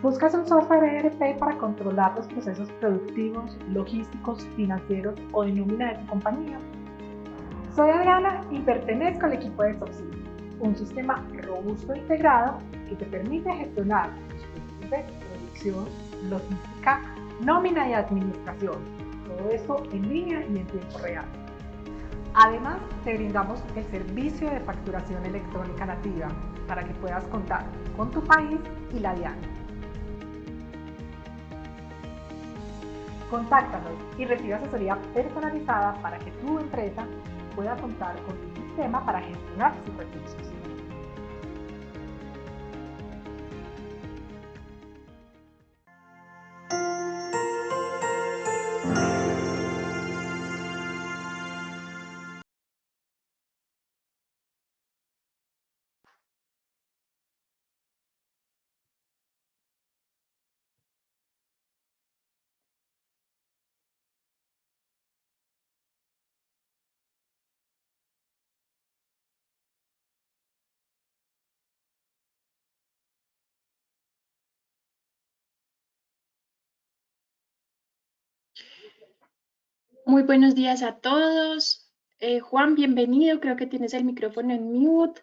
¿Buscas un software ERP para controlar los procesos productivos, logísticos, financieros o de nómina de tu compañía? Soy Adriana y pertenezco al equipo de Soxy, un sistema robusto e integrado que te permite gestionar los procesos de producción, logística, nómina y administración. Todo esto en línea y en tiempo real. Además, te brindamos el servicio de facturación electrónica nativa para que puedas contar con tu país y la DIAN. Contáctanos y recibe asesoría personalizada para que tu empresa pueda contar con un sistema para gestionar sus recursos. Muy buenos días a todos. Juan, bienvenido. Creo que tienes el micrófono en mute.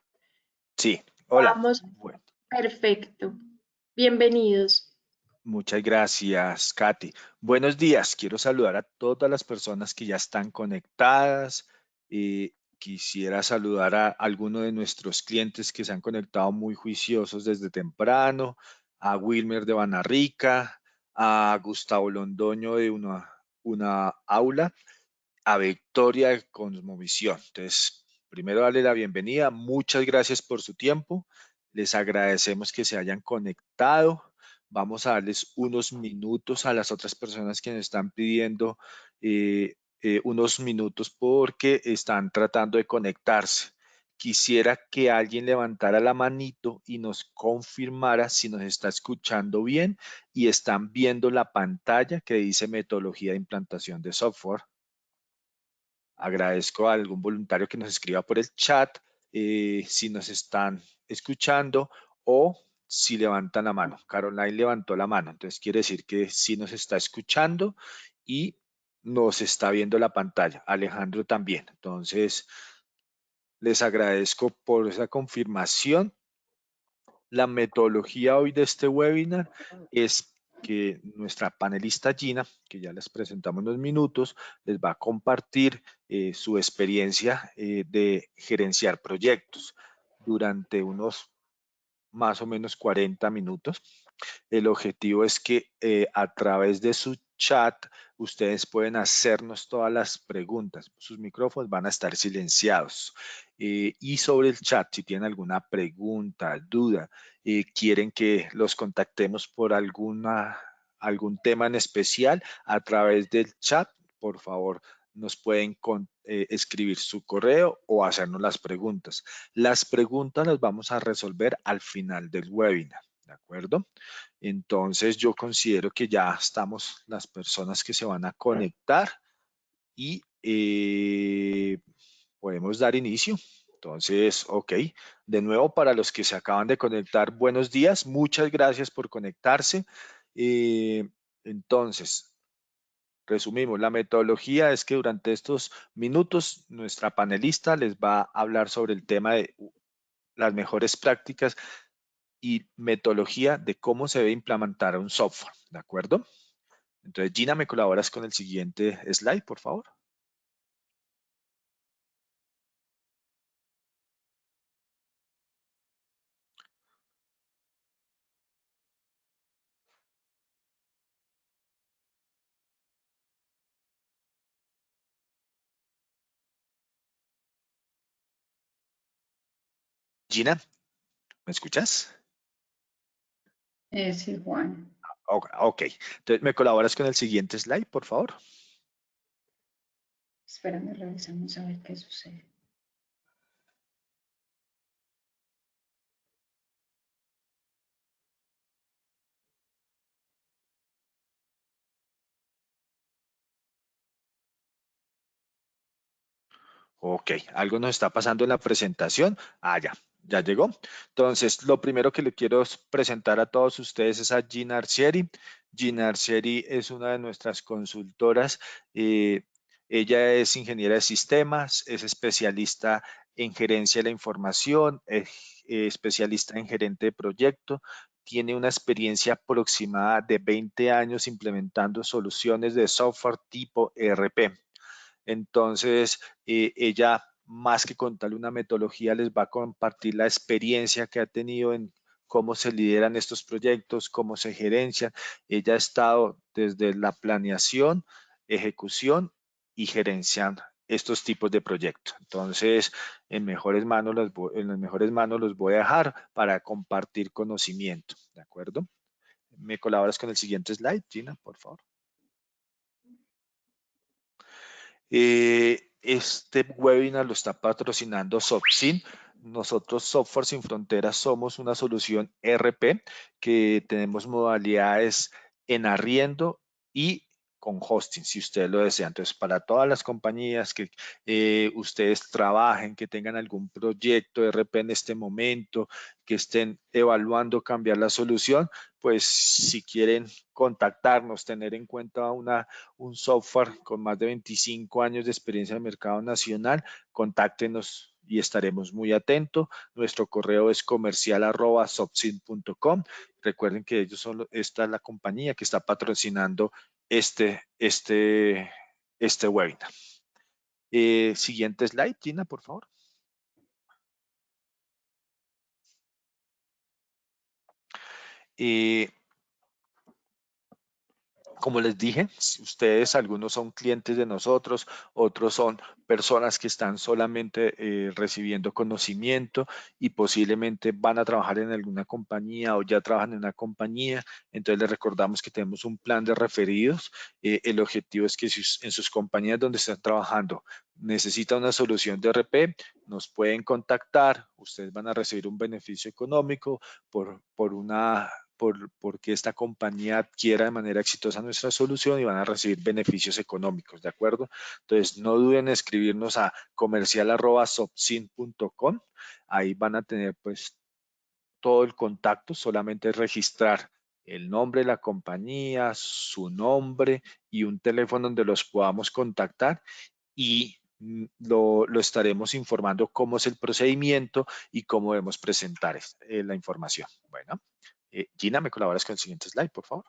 Sí, hola. Vamos, Bueno, perfecto. Bienvenidos. muchas gracias, Katy. Buenos días. Quiero saludar a todas las personas que ya están conectadas. Quisiera saludar a algunos de nuestros clientes que se han conectado muy juiciosos desde temprano, a Wilmer de Banarrica, a Gustavo Londoño de una aula, a Victoria de Cosmovisión. Entonces, primero darle la bienvenida. Muchas gracias por su tiempo. Les agradecemos que se hayan conectado. Vamos a darles unos minutos a las otras personas que nos están pidiendo unos minutos porque están tratando de conectarse. Quisiera que alguien levantara la manito y nos confirmara si nos está escuchando bien y están viendo la pantalla que dice metodología de implantación de software. Agradezco a algún voluntario que nos escriba por el chat si nos están escuchando o si levantan la mano. Caroline levantó la mano, entonces quiere decir que sí nos está escuchando y nos está viendo la pantalla. Alejandro también. Entonces, les agradezco por esa confirmación. La metodología hoy de este webinar es que nuestra panelista Gina, que ya les presentamos en unos minutos, les va a compartir su experiencia de gerenciar proyectos durante unos más o menos 40 minutos. El objetivo es que a través de su chat ustedes pueden hacernos todas las preguntas. Sus micrófonos van a estar silenciados. Y sobre el chat, si tienen alguna pregunta, duda, quieren que los contactemos por algún tema en especial a través del chat, por favor, nos pueden escribir su correo o hacernos las preguntas. Las preguntas las vamos a resolver al final del webinar, ¿de acuerdo? Entonces yo considero que ya estamos las personas que se van a conectar y podemos dar inicio. Entonces, ok. De nuevo, para los que se acaban de conectar, buenos días. Muchas gracias por conectarse. Eh, entonces, resumimos, la metodología es que durante estos minutos nuestra panelista les va a hablar sobre el tema de las mejores prácticas y metodología de cómo se debe implementar un software, ¿de acuerdo? Entonces, Gina, ¿me colaboras con el siguiente slide, por favor? Gina, ¿me escuchas? Sí, Juan. Ok, entonces, ¿me colaboras con el siguiente slide, por favor? Espérame, revisamos a ver qué sucede. Ok, algo nos está pasando en la presentación. Ah, ya. Ya llegó. Entonces, lo primero que le quiero presentar a todos ustedes es a Gina Arcieri. Gina Arcieri es una de nuestras consultoras. Ella es ingeniera de sistemas, es especialista en gerencia de la información, es especialista en gerente de proyecto. Tiene una experiencia aproximada de 20 años implementando soluciones de software tipo ERP. Entonces, ella, más que contarle una metodología, les va a compartir la experiencia que ha tenido en cómo se lideran estos proyectos, cómo se gerencian. Ella ha estado desde la planeación, ejecución y gerenciando estos tipos de proyectos. Entonces, en las mejores manos los voy a dejar para compartir conocimiento. ¿De acuerdo? ¿Me colaboras con el siguiente slide, Gina, por favor? Este webinar lo está patrocinando Sopsin. Nosotros, Software Sin Fronteras, somos una solución ERP que tenemos modalidades en arriendo y con hosting, si ustedes lo desean. Entonces, para todas las compañías que ustedes trabajen, que tengan algún proyecto ERP en este momento, que estén evaluando cambiar la solución, pues si quieren contactarnos, tener en cuenta un software con más de 25 años de experiencia en el mercado nacional, contáctenos y estaremos muy atentos. Nuestro correo es comercial@sopsin.com. Recuerden que esta es la compañía que está patrocinando este webinar. Siguiente slide, Gina, por favor. Como les dije, ustedes, algunos son clientes de nosotros, otros son personas que están solamente recibiendo conocimiento y posiblemente van a trabajar en alguna compañía o ya trabajan en una compañía. Entonces les recordamos que tenemos un plan de referidos. El objetivo es que si en sus compañías donde están trabajando necesitan una solución de ERP, nos pueden contactar. Ustedes van a recibir un beneficio económico porque esta compañía adquiera de manera exitosa nuestra solución y van a recibir beneficios económicos, ¿de acuerdo? Entonces, no duden en escribirnos a comercial@sopsin.com. Ahí van a tener pues todo el contacto, solamente es registrar el nombre de la compañía, su nombre y un teléfono donde los podamos contactar y lo estaremos informando cómo es el procedimiento y cómo debemos presentar la información. Bueno. Gina, ¿me colaboras con el siguiente slide, por favor?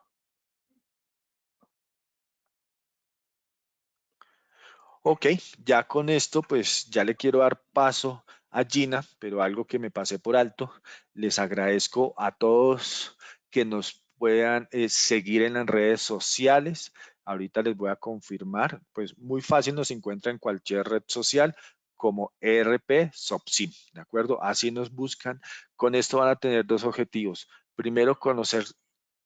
Ok, ya con esto, pues ya le quiero dar paso a Gina, pero algo que me pasé por alto, les agradezco a todos que nos puedan seguir en las redes sociales. Ahorita les voy a confirmar, pues muy fácil nos encuentra en cualquier red social como ERP Sopsin, ¿de acuerdo? Así nos buscan. Con esto van a tener dos objetivos. Primero, conocer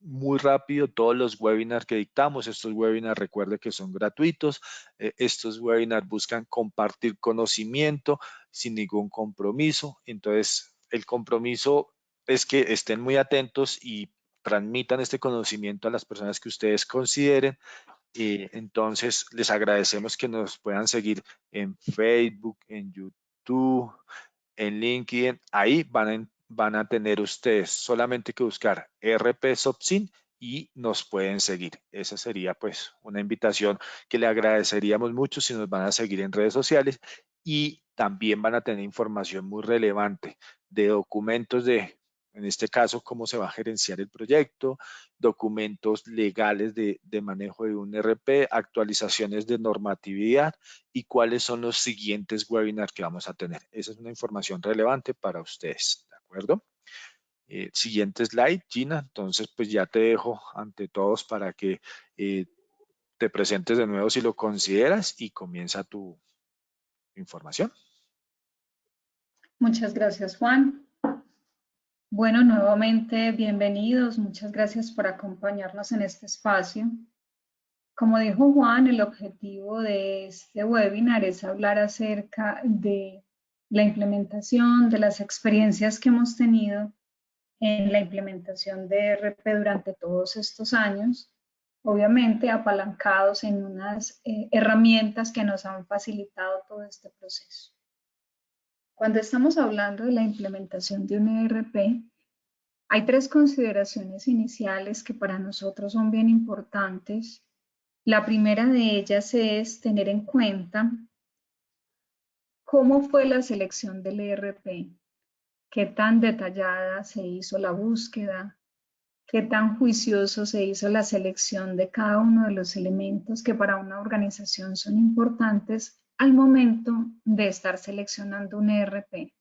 muy rápido todos los webinars que dictamos. Estos webinars, recuerde que son gratuitos. Estos webinars buscan compartir conocimiento sin ningún compromiso. Entonces, el compromiso es que estén muy atentos y transmitan este conocimiento a las personas que ustedes consideren. Entonces, les agradecemos que nos puedan seguir en Facebook, en YouTube, en LinkedIn. Ahí van a tener ustedes solamente que buscar ERP Sopsin y nos pueden seguir. Esa sería pues una invitación que le agradeceríamos mucho si nos van a seguir en redes sociales y también van a tener información muy relevante de documentos en este caso, cómo se va a gerenciar el proyecto, documentos legales de manejo de un ERP, actualizaciones de normatividad y cuáles son los siguientes webinars que vamos a tener. Esa es una información relevante para ustedes, ¿de acuerdo? Siguiente slide, Gina. Entonces, pues ya te dejo ante todos para que te presentes de nuevo si lo consideras y comienza tu información. Muchas gracias, Juan. Bueno, nuevamente bienvenidos. Muchas gracias por acompañarnos en este espacio. Como dijo Juan, el objetivo de este webinar es hablar acerca de la implementación, de las experiencias que hemos tenido en la implementación de ERP durante todos estos años, obviamente apalancados en unas herramientas que nos han facilitado todo este proceso. Cuando estamos hablando de la implementación de un ERP, hay 3 consideraciones iniciales que para nosotros son bien importantes. La primera de ellas es tener en cuenta cómo fue la selección del ERP, qué tan detallada se hizo la búsqueda, qué tan juicioso se hizo la selección de cada uno de los elementos que para una organización son importantes al momento de estar seleccionando un ERP.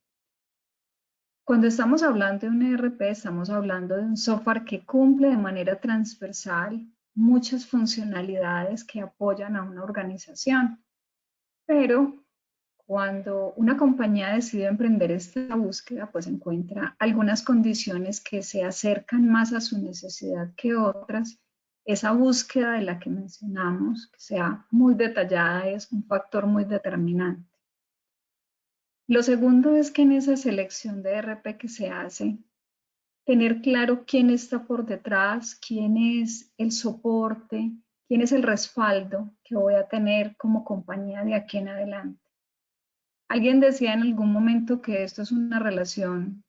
Cuando estamos hablando de un ERP, estamos hablando de un software que cumple de manera transversal muchas funcionalidades que apoyan a una organización. Pero cuando una compañía decide emprender esta búsqueda, pues encuentra algunas condiciones que se acercan más a su necesidad que otras. Esa búsqueda de la que mencionamos, que sea muy detallada, es un factor muy determinante. Lo segundo es que en esa selección de ERP que se hace, tener claro quién está por detrás, quién es el soporte, quién es el respaldo que voy a tener como compañía de aquí en adelante. Alguien decía en algún momento que esto es una relación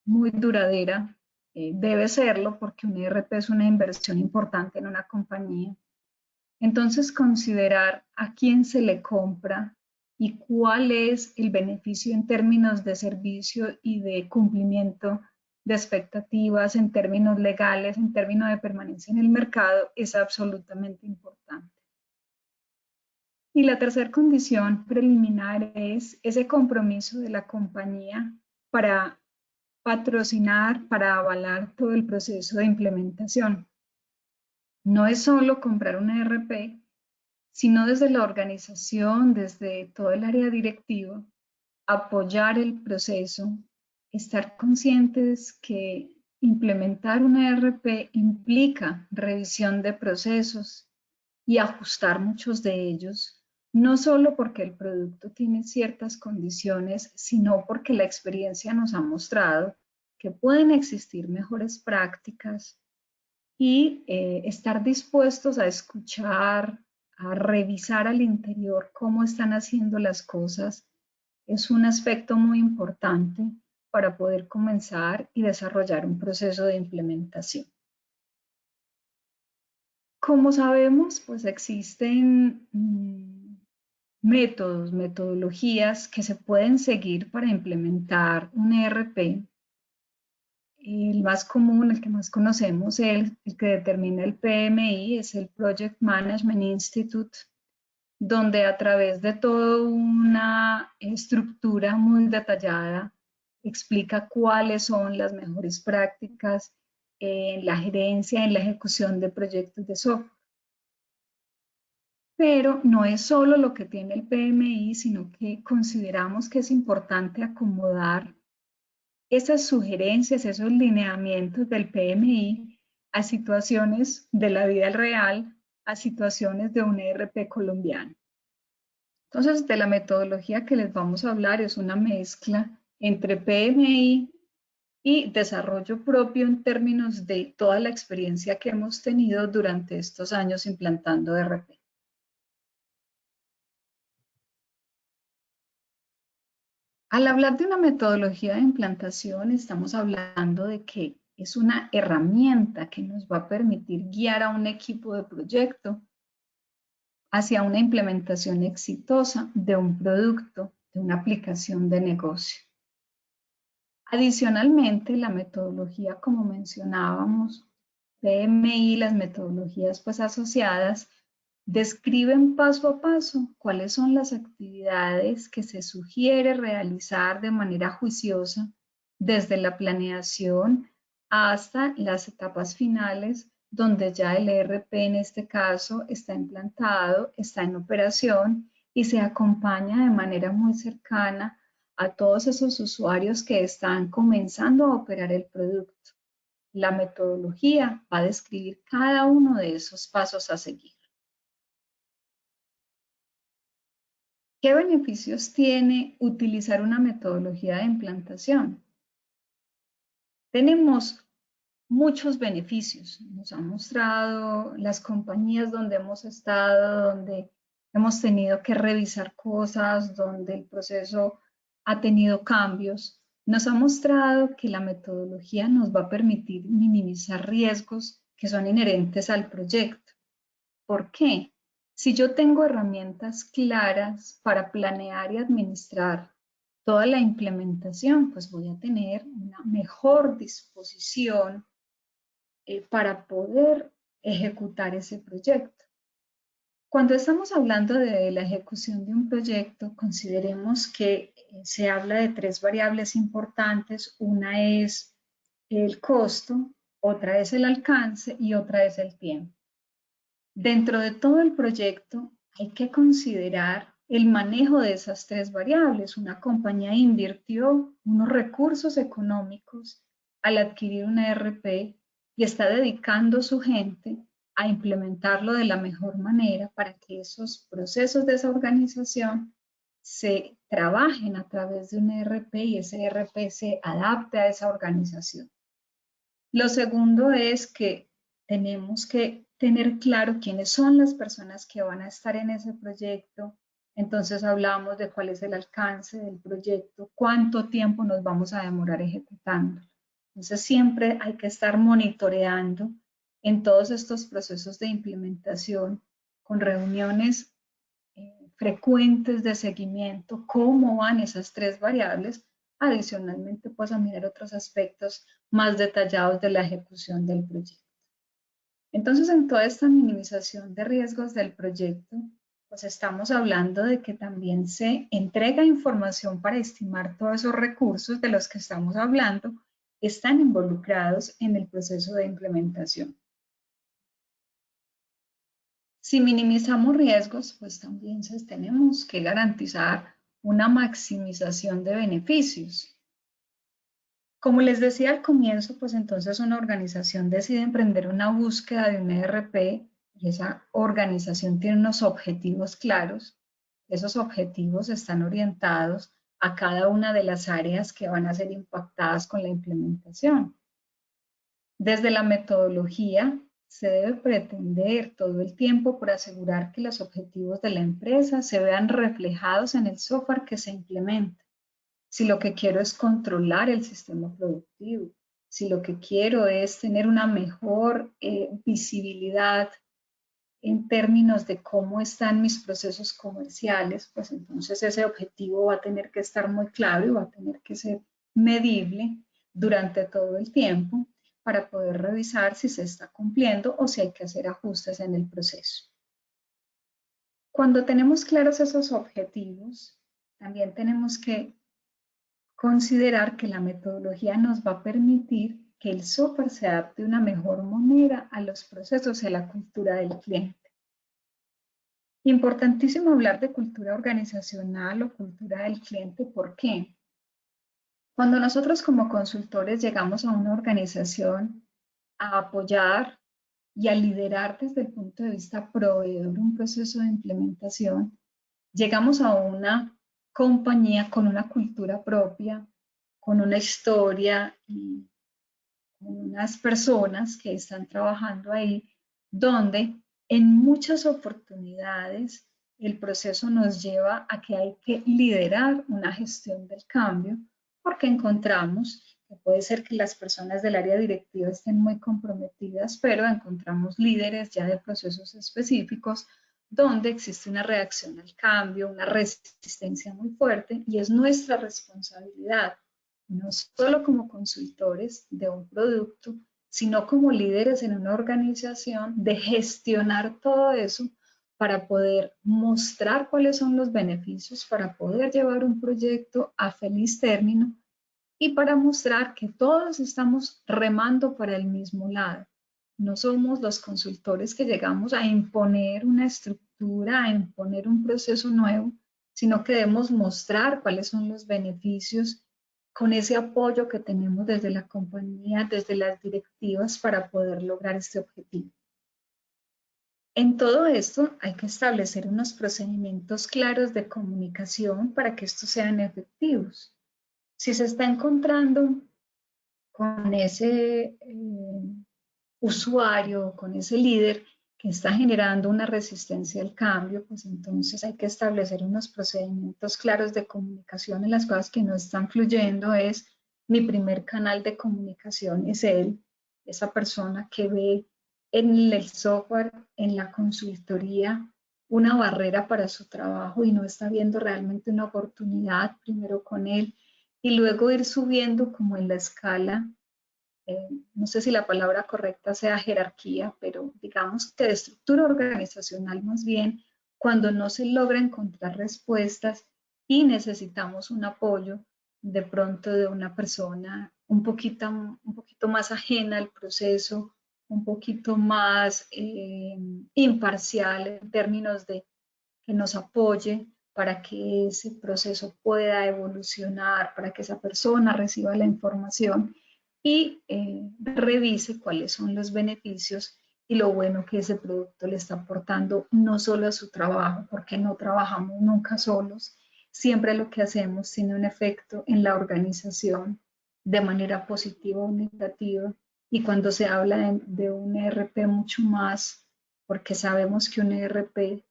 muy duradera. Debe serlo porque un ERP es una inversión importante en una compañía. Entonces, considerar a quién se le compra y cuál es el beneficio en términos de servicio y de cumplimiento de expectativas, en términos legales, en términos de permanencia en el mercado, es absolutamente importante. Y la tercera condición preliminar es ese compromiso de la compañía para patrocinar, para avalar todo el proceso de implementación. No es solo comprar un ERP, sino desde la organización, desde todo el área directiva, apoyar el proceso, estar conscientes que implementar un ERP implica revisión de procesos y ajustar muchos de ellos, no solo porque el producto tiene ciertas condiciones, sino porque la experiencia nos ha mostrado que pueden existir mejores prácticas y estar dispuestos a escuchar, a revisar al interior cómo están haciendo las cosas, es un aspecto muy importante para poder comenzar y desarrollar un proceso de implementación. Como sabemos, pues existen métodos, metodologías que se pueden seguir para implementar un ERP. El más común, el que más conocemos, el que determina el PMI, es el Project Management Institute, donde a través de toda una estructura muy detallada explica cuáles son las mejores prácticas en la gerencia, en la ejecución de proyectos de software. Pero no es solo lo que tiene el PMI, sino que consideramos que es importante acomodar esas sugerencias, esos lineamientos del PMI a situaciones de la vida real, a situaciones de un ERP colombiano. Entonces, de la metodología que les vamos a hablar es una mezcla entre PMI y desarrollo propio en términos de toda la experiencia que hemos tenido durante estos años implantando ERP. Al hablar de una metodología de implantación, estamos hablando de que es una herramienta que nos va a permitir guiar a un equipo de proyecto hacia una implementación exitosa de un producto, de una aplicación de negocio. Adicionalmente, la metodología, como mencionábamos, PMI, las metodologías pues asociadas, describen paso a paso cuáles son las actividades que se sugiere realizar de manera juiciosa desde la planeación hasta las etapas finales donde ya el ERP en este caso está implantado, está en operación y se acompaña de manera muy cercana a todos esos usuarios que están comenzando a operar el producto. La metodología va a describir cada uno de esos pasos a seguir. ¿Qué beneficios tiene utilizar una metodología de implantación? Tenemos muchos beneficios. Nos han mostrado las compañías donde hemos estado, donde hemos tenido que revisar cosas, donde el proceso ha tenido cambios, nos ha mostrado que la metodología nos va a permitir minimizar riesgos que son inherentes al proyecto. ¿Por qué? Si yo tengo herramientas claras para planear y administrar toda la implementación, pues voy a tener una mejor disposición para poder ejecutar ese proyecto. Cuando estamos hablando de la ejecución de un proyecto, consideremos que se habla de 3 variables importantes. Una es el costo, otra es el alcance y otra es el tiempo. Dentro de todo el proyecto hay que considerar el manejo de esas 3 variables. Una compañía invirtió unos recursos económicos al adquirir una ERP y está dedicando su gente a implementarlo de la mejor manera para que esos procesos de esa organización se trabajen a través de un ERP y ese ERP se adapte a esa organización. Lo segundo es que tenemos que tener claro quiénes son las personas que van a estar en ese proyecto. Entonces hablamos de cuál es el alcance del proyecto, cuánto tiempo nos vamos a demorar ejecutando. Entonces siempre hay que estar monitoreando en todos estos procesos de implementación con reuniones frecuentes de seguimiento, cómo van esas 3 variables. Adicionalmente, pues a mirar otros aspectos más detallados de la ejecución del proyecto. Entonces, en toda esta minimización de riesgos del proyecto, pues estamos hablando de que también se entrega información para estimar todos esos recursos de los que estamos hablando, están involucrados en el proceso de implementación. Si minimizamos riesgos, pues también tenemos que garantizar una maximización de beneficios. Como les decía al comienzo, pues entonces una organización decide emprender una búsqueda de un ERP y esa organización tiene unos objetivos claros. Esos objetivos están orientados a cada una de las áreas que van a ser impactadas con la implementación. Desde la metodología, se debe pretender todo el tiempo por asegurar que los objetivos de la empresa se vean reflejados en el software que se implementa. Si lo que quiero es controlar el sistema productivo, si lo que quiero es tener una mejor visibilidad en términos de cómo están mis procesos comerciales, pues entonces ese objetivo va a tener que estar muy claro y va a tener que ser medible durante todo el tiempo para poder revisar si se está cumpliendo o si hay que hacer ajustes en el proceso. Cuando tenemos claros esos objetivos, también tenemos que considerar que la metodología nos va a permitir que el software se adapte de una mejor manera a los procesos y a la cultura del cliente. Importantísimo hablar de cultura organizacional o cultura del cliente. ¿Por qué? Cuando nosotros como consultores llegamos a una organización a apoyar y a liderar desde el punto de vista proveedor un proceso de implementación, llegamos a una compañía con una cultura propia, con una historia y con unas personas que están trabajando ahí, donde en muchas oportunidades el proceso nos lleva a que hay que liderar una gestión del cambio, porque encontramos que puede ser que las personas del área directiva estén muy comprometidas, pero encontramos líderes ya de procesos específicos donde existe una reacción al cambio, una resistencia muy fuerte, y es nuestra responsabilidad, no solo como consultores de un producto, sino como líderes en una organización, de gestionar todo eso para poder mostrar cuáles son los beneficios, para poder llevar un proyecto a feliz término y para mostrar que todos estamos remando para el mismo lado. No somos los consultores que llegamos a imponer una estructura, a imponer un proceso nuevo, sino que debemos mostrar cuáles son los beneficios con ese apoyo que tenemos desde la compañía, desde las directivas para poder lograr este objetivo. En todo esto hay que establecer unos procedimientos claros de comunicación para que estos sean efectivos. Si se está encontrando con ese usuario, con ese líder que está generando una resistencia al cambio, pues entonces hay que establecer unos procedimientos claros de comunicación en las cosas que no están fluyendo. Es mi primer canal de comunicación, es él, esa persona que ve en el software, en la consultoría, una barrera para su trabajo y no está viendo realmente una oportunidad, primero con él, y luego ir subiendo como en la escala. No sé si la palabra correcta sea jerarquía, pero digamos que de estructura organizacional más bien, cuando no se logra encontrar respuestas y necesitamos un apoyo de pronto de una persona un poquito más ajena al proceso, un poquito más imparcial en términos de que nos apoye para que ese proceso pueda evolucionar, para que esa persona reciba la información y revise cuáles son los beneficios y lo bueno que ese producto le está aportando no solo a su trabajo, porque no trabajamos nunca solos, siempre lo que hacemos tiene un efecto en la organización de manera positiva o negativa, y cuando se habla de un ERP mucho más, porque sabemos que un ERP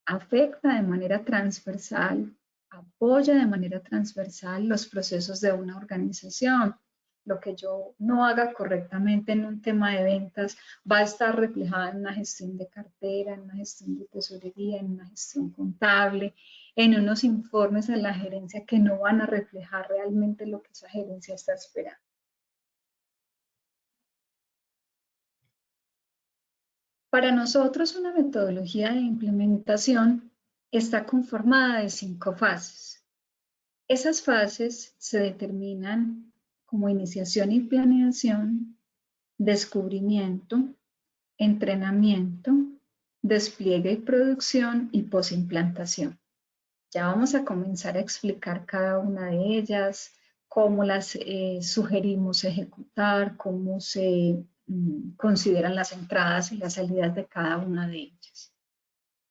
afecta de manera transversal, apoya de manera transversal los procesos de una organización. Lo que yo no haga correctamente en un tema de ventas va a estar reflejada en una gestión de cartera, en una gestión de tesorería, en una gestión contable, en unos informes a la gerencia que no van a reflejar realmente lo que esa gerencia está esperando. Para nosotros, una metodología de implementación está conformada de 5 fases. Esas fases se determinan como iniciación y planeación, descubrimiento, entrenamiento, despliegue y producción y posimplantación. Ya vamos a comenzar a explicar cada una de ellas, cómo las sugerimos ejecutar, cómo se consideran las entradas y las salidas de cada una de ellas.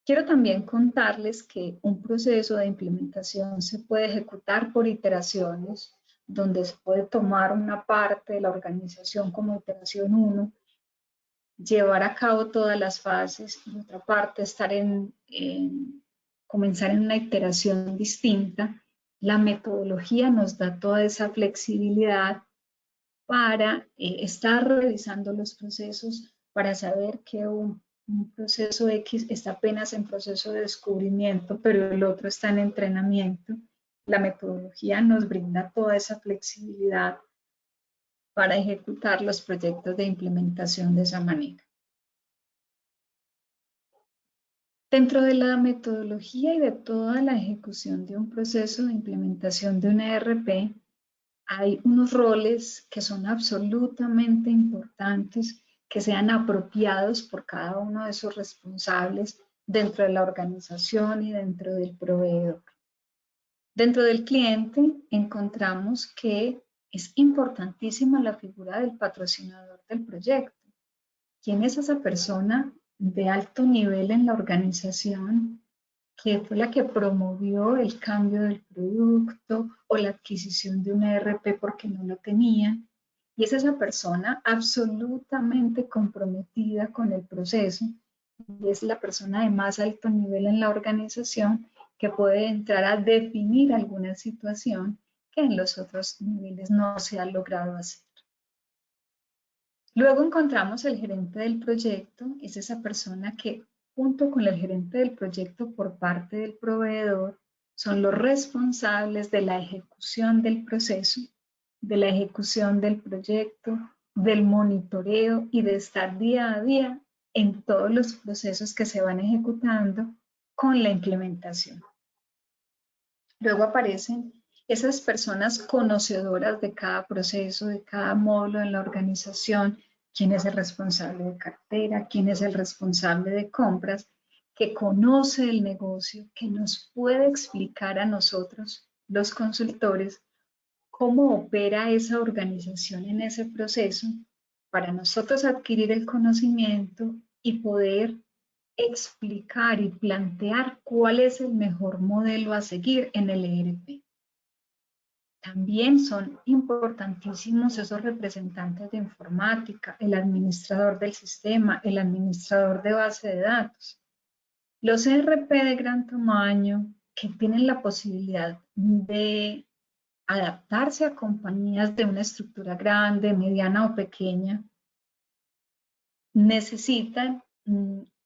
Quiero también contarles que un proceso de implementación se puede ejecutar por iteraciones, donde se puede tomar una parte de la organización como iteración 1, llevar a cabo todas las fases y otra parte comenzar en una iteración distinta. La metodología nos da toda esa flexibilidad para estar revisando los procesos, para saber que un proceso X está apenas en proceso de descubrimiento, pero el otro está en entrenamiento. La metodología nos brinda toda esa flexibilidad para ejecutar los proyectos de implementación de esa manera. Dentro de la metodología y de toda la ejecución de un proceso de implementación de una ERP, hay unos roles que son absolutamente importantes, que sean apropiados por cada uno de esos responsables dentro de la organización y dentro del proveedor. Dentro del cliente encontramos que es importantísima la figura del patrocinador del proyecto. ¿Quién es esa persona de alto nivel en la organización que fue la que promovió el cambio del producto o la adquisición de un ERP porque no lo tenía? Y es esa persona absolutamente comprometida con el proceso y es la persona de más alto nivel en la organización que puede entrar a definir alguna situación que en los otros niveles no se ha logrado hacer. Luego encontramos el gerente del proyecto, es esa persona que junto con el gerente del proyecto por parte del proveedor son los responsables de la ejecución del proceso, de la ejecución del proyecto, del monitoreo y de estar día a día en todos los procesos que se van ejecutando con la implementación. Luego aparecen esas personas conocedoras de cada proceso, de cada módulo en la organización, quién es el responsable de cartera, quién es el responsable de compras, que conoce el negocio, que nos puede explicar a nosotros, los consultores, cómo opera esa organización en ese proceso, para nosotros adquirir el conocimiento y poder explicar y plantear cuál es el mejor modelo a seguir en el ERP. También son importantísimos esos representantes de informática, el administrador del sistema, el administrador de base de datos. Los ERP de gran tamaño que tienen la posibilidad de adaptarse a compañías de una estructura grande, mediana o pequeña, necesitan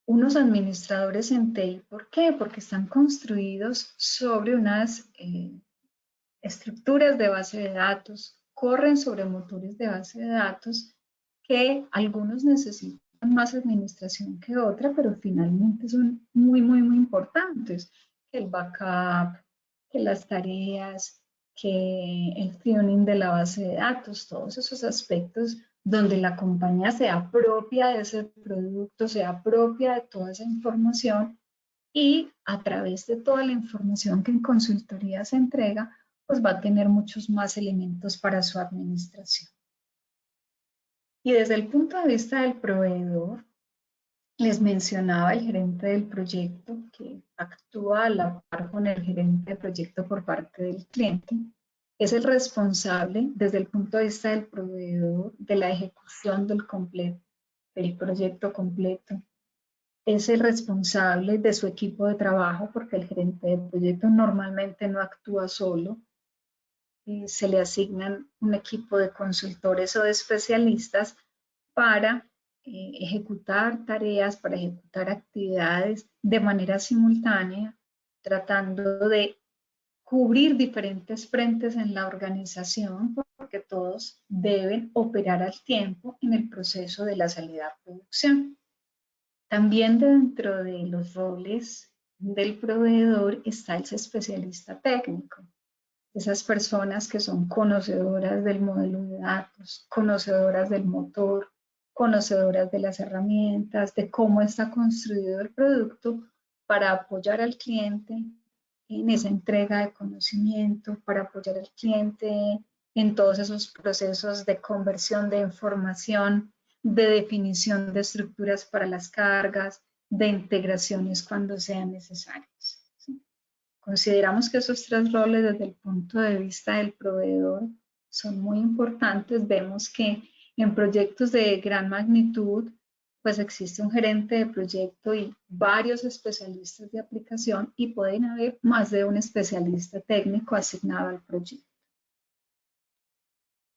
unos administradores en TI. ¿Por qué? Porque están construidos sobre unas estructuras de base de datos, corren sobre motores de base de datos que algunos necesitan más administración que otra, pero finalmente son muy importantes. Que el backup, que las tareas, que el tuning de la base de datos, todos esos aspectos donde la compañía se apropia de ese producto, se apropia de toda esa información y a través de toda la información que en consultoría se entrega, pues va a tener muchos más elementos para su administración. Y desde el punto de vista del proveedor, les mencionaba el gerente del proyecto que actúa a la par con el gerente de proyecto por parte del cliente. Es el responsable desde el punto de vista del proveedor de la ejecución del proyecto completo. Es el responsable de su equipo de trabajo porque el gerente de proyecto normalmente no actúa solo. Se le asignan un equipo de consultores o de especialistas para ejecutar tareas, para ejecutar actividades de manera simultánea, tratando de cubrir diferentes frentes en la organización, porque todos deben operar al tiempo en el proceso de la salida a producción. También dentro de los roles del proveedor está el especialista técnico. Esas personas que son conocedoras del modelo de datos, conocedoras del motor, conocedoras de las herramientas, de cómo está construido el producto para apoyar al cliente en esa entrega de conocimiento, para apoyar al cliente en todos esos procesos de conversión de información, de definición de estructuras para las cargas, de integraciones cuando sean necesarias. Consideramos que esos tres roles desde el punto de vista del proveedor son muy importantes. Vemos que en proyectos de gran magnitud, pues existe un gerente de proyecto y varios especialistas de aplicación y pueden haber más de un especialista técnico asignado al proyecto.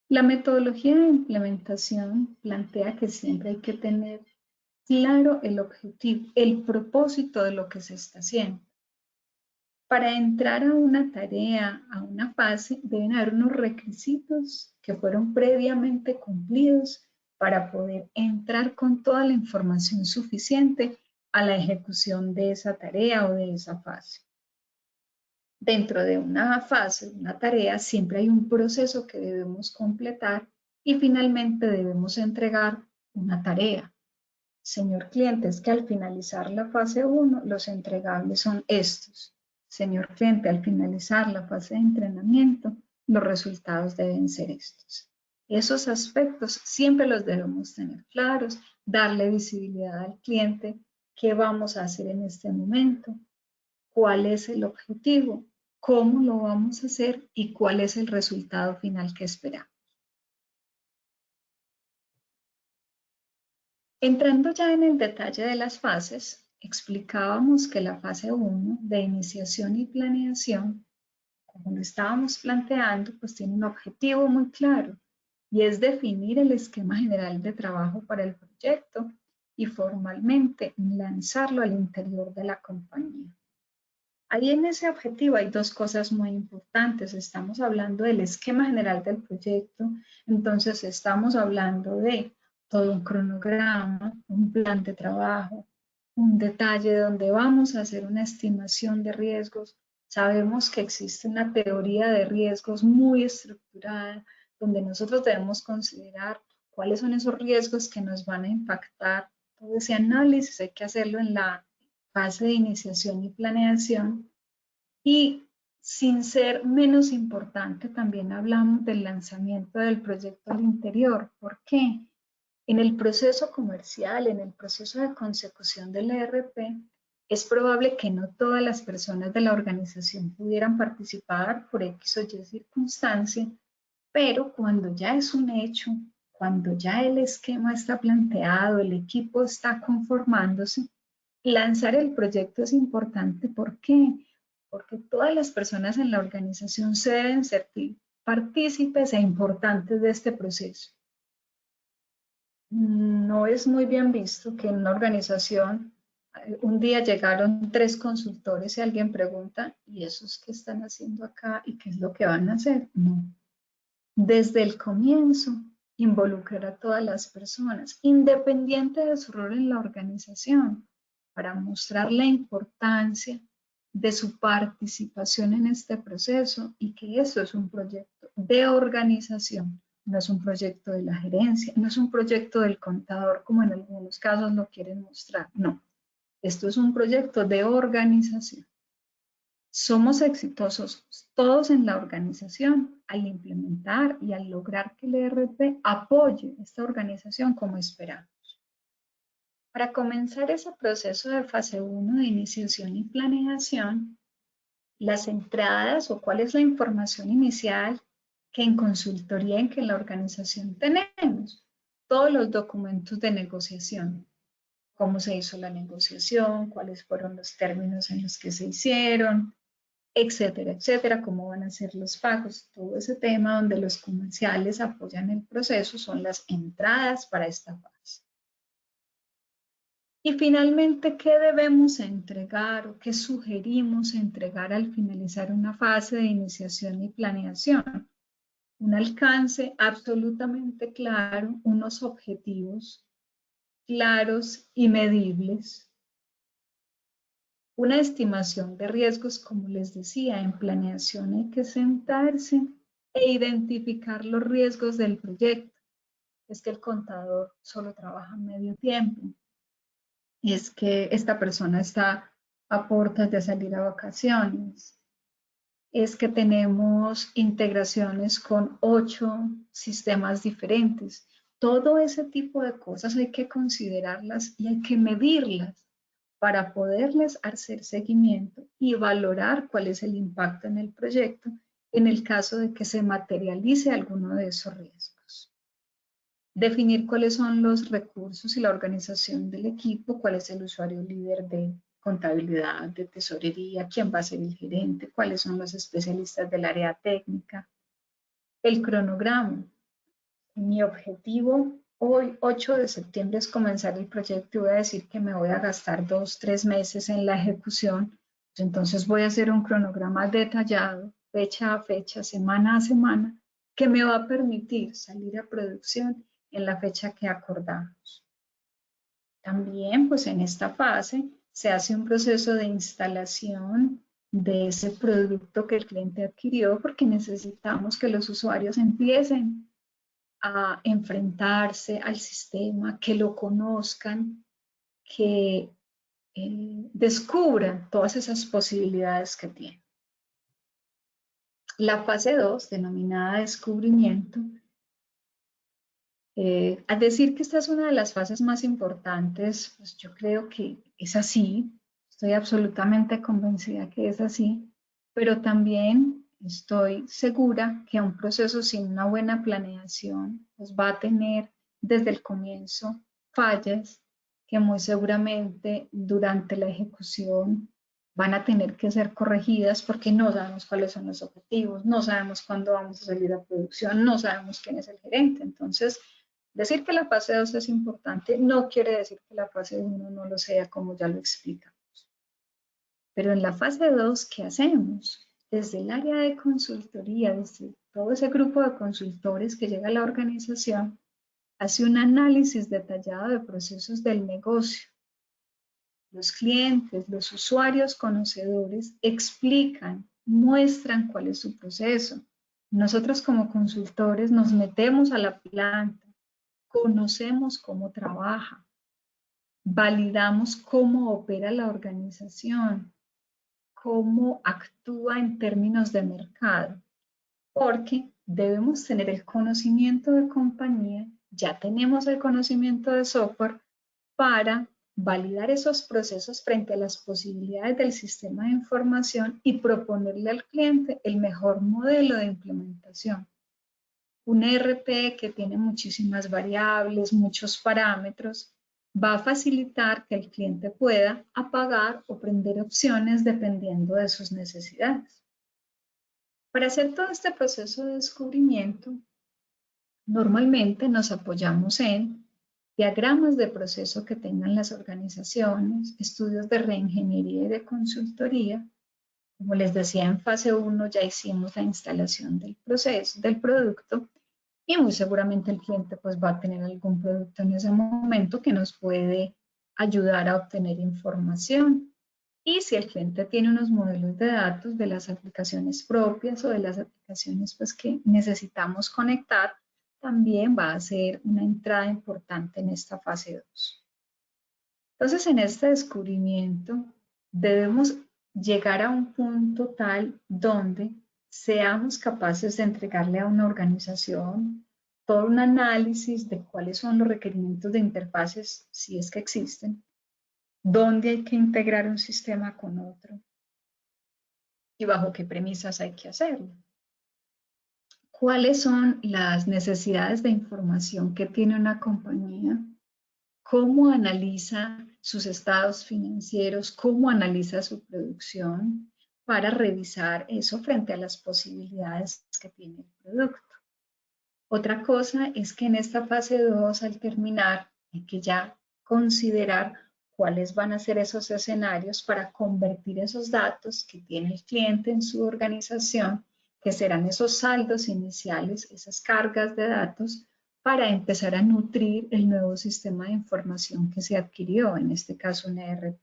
La metodología de implementación plantea que siempre hay que tener claro el objetivo, el propósito de lo que se está haciendo. Para entrar a una tarea, a una fase, deben haber unos requisitos que fueron previamente cumplidos para poder entrar con toda la información suficiente a la ejecución de esa tarea o de esa fase. Dentro de una fase, una tarea, siempre hay un proceso que debemos completar y finalmente debemos entregar una tarea. Señor cliente, es que al finalizar la fase 1, los entregables son estos. Señor cliente, al finalizar la fase de entrenamiento, los resultados deben ser estos. Esos aspectos siempre los debemos tener claros, darle visibilidad al cliente, qué vamos a hacer en este momento, cuál es el objetivo, cómo lo vamos a hacer y cuál es el resultado final que esperamos. Entrando ya en el detalle de las fases, explicábamos que la fase 1 de iniciación y planeación, como lo estábamos planteando, pues tiene un objetivo muy claro y es definir el esquema general de trabajo para el proyecto y formalmente lanzarlo al interior de la compañía. Ahí en ese objetivo hay dos cosas muy importantes. Estamos hablando del esquema general del proyecto, entonces estamos hablando de todo un cronograma, un plan de trabajo, un detalle donde vamos a hacer una estimación de riesgos. Sabemos que existe una teoría de riesgos muy estructurada, donde nosotros debemos considerar cuáles son esos riesgos que nos van a impactar. Todo ese análisis hay que hacerlo en la fase de iniciación y planeación. Y sin ser menos importante, también hablamos del lanzamiento del proyecto al interior. ¿Por qué? En el proceso comercial, en el proceso de consecución del ERP, Es probable que no todas las personas de la organización pudieran participar por X o Y circunstancia, pero cuando ya es un hecho, cuando ya el esquema está planteado, el equipo está conformándose, lanzar el proyecto es importante. ¿Por qué? Porque todas las personas en la organización se deben sentir partícipes e importantes de este proceso. No es muy bien visto que en una organización un día llegaron 3 consultores y alguien pregunta, ¿y esos qué están haciendo acá y qué es lo que van a hacer? No. Desde el comienzo, involucrar a todas las personas, independiente de su rol en la organización, para mostrar la importancia de su participación en este proceso y que esto es un proyecto de organización, no es un proyecto de la gerencia, no es un proyecto del contador como en algunos casos lo quieren mostrar, no. Esto es un proyecto de organización. Somos exitosos todos en la organización al implementar y al lograr que el ERP apoye esta organización como esperamos. Para comenzar ese proceso de fase 1 de iniciación y planeación, las entradas o cuál es la información inicial que en consultoría en que la organización tenemos, todos los documentos de negociación, cómo se hizo la negociación, cuáles fueron los términos en los que se hicieron, etcétera, etcétera, cómo van a ser los pagos, todo ese tema donde los comerciales apoyan el proceso son las entradas para esta fase. Y finalmente, ¿qué debemos entregar o qué sugerimos entregar al finalizar una fase de iniciación y planeación? Un alcance absolutamente claro, unos objetivos claros y medibles, una estimación de riesgos, como les decía, en planeación hay que sentarse e identificar los riesgos del proyecto. Es que el contador solo trabaja medio tiempo. Es que esta persona está a puertas de salir a vacaciones. Es que tenemos integraciones con 8 sistemas diferentes. Todo ese tipo de cosas hay que considerarlas y hay que medirlas para poderles hacer seguimiento y valorar cuál es el impacto en el proyecto en el caso de que se materialice alguno de esos riesgos. Definir cuáles son los recursos y la organización del equipo, cuál es el usuario líder de contabilidad, de tesorería, quién va a ser el gerente, cuáles son los especialistas del área técnica. El cronograma. Mi objetivo hoy, 8 de septiembre, es comenzar el proyecto y voy a decir que me voy a gastar 2, 3 meses en la ejecución. Entonces voy a hacer un cronograma detallado, fecha a fecha, semana a semana, que me va a permitir salir a producción en la fecha que acordamos. También, pues en esta fase, se hace un proceso de instalación de ese producto que el cliente adquirió porque necesitamos que los usuarios empiecen a enfrentarse al sistema, que lo conozcan, que descubran todas esas posibilidades que tiene. La fase 2, denominada descubrimiento, al decir que esta es una de las fases más importantes, pues yo creo que es así, estoy absolutamente convencida que es así, pero también estoy segura que un proceso sin una buena planeación pues va a tener desde el comienzo fallas que muy seguramente durante la ejecución van a tener que ser corregidas porque no sabemos cuáles son los objetivos, no sabemos cuándo vamos a salir a producción, no sabemos quién es el gerente. Entonces, decir que la fase 2 es importante no quiere decir que la fase 1 no lo sea, como ya lo explicamos. Pero en la fase 2, ¿qué hacemos? Desde el área de consultoría, desde todo ese grupo de consultores que llega a la organización, hace un análisis detallado de procesos del negocio. Los clientes, los usuarios conocedores explican, muestran cuál es su proceso. Nosotros como consultores nos metemos a la planta, conocemos cómo trabaja, validamos cómo opera la organización, cómo actúa en términos de mercado, porque debemos tener el conocimiento de compañía, ya tenemos el conocimiento de software para validar esos procesos frente a las posibilidades del sistema de información y proponerle al cliente el mejor modelo de implementación. Un ERP que tiene muchísimas variables, muchos parámetros, va a facilitar que el cliente pueda apagar o prender opciones dependiendo de sus necesidades. Para hacer todo este proceso de descubrimiento, normalmente nos apoyamos en diagramas de proceso que tengan las organizaciones, estudios de reingeniería y de consultoría. Como les decía, en fase 1 ya hicimos la instalación del proceso, del producto, y muy seguramente el cliente pues va a tener algún producto en ese momento que nos puede ayudar a obtener información. Y si el cliente tiene unos modelos de datos de las aplicaciones propias o de las aplicaciones pues que necesitamos conectar, también va a ser una entrada importante en esta fase 2. Entonces, en este descubrimiento debemos llegar a un punto tal donde seamos capaces de entregarle a una organización todo un análisis de cuáles son los requerimientos de interfaces, si es que existen, dónde hay que integrar un sistema con otro y bajo qué premisas hay que hacerlo. ¿Cuáles son las necesidades de información que tiene una compañía? ¿Cómo analiza sus estados financieros? ¿Cómo analiza su producción? Para revisar eso frente a las posibilidades que tiene el producto. Otra cosa es que en esta fase 2, al terminar, hay que ya considerar cuáles van a ser esos escenarios para convertir esos datos que tiene el cliente en su organización, que serán esos saldos iniciales, esas cargas de datos, para empezar a nutrir el nuevo sistema de información que se adquirió, en este caso un ERP.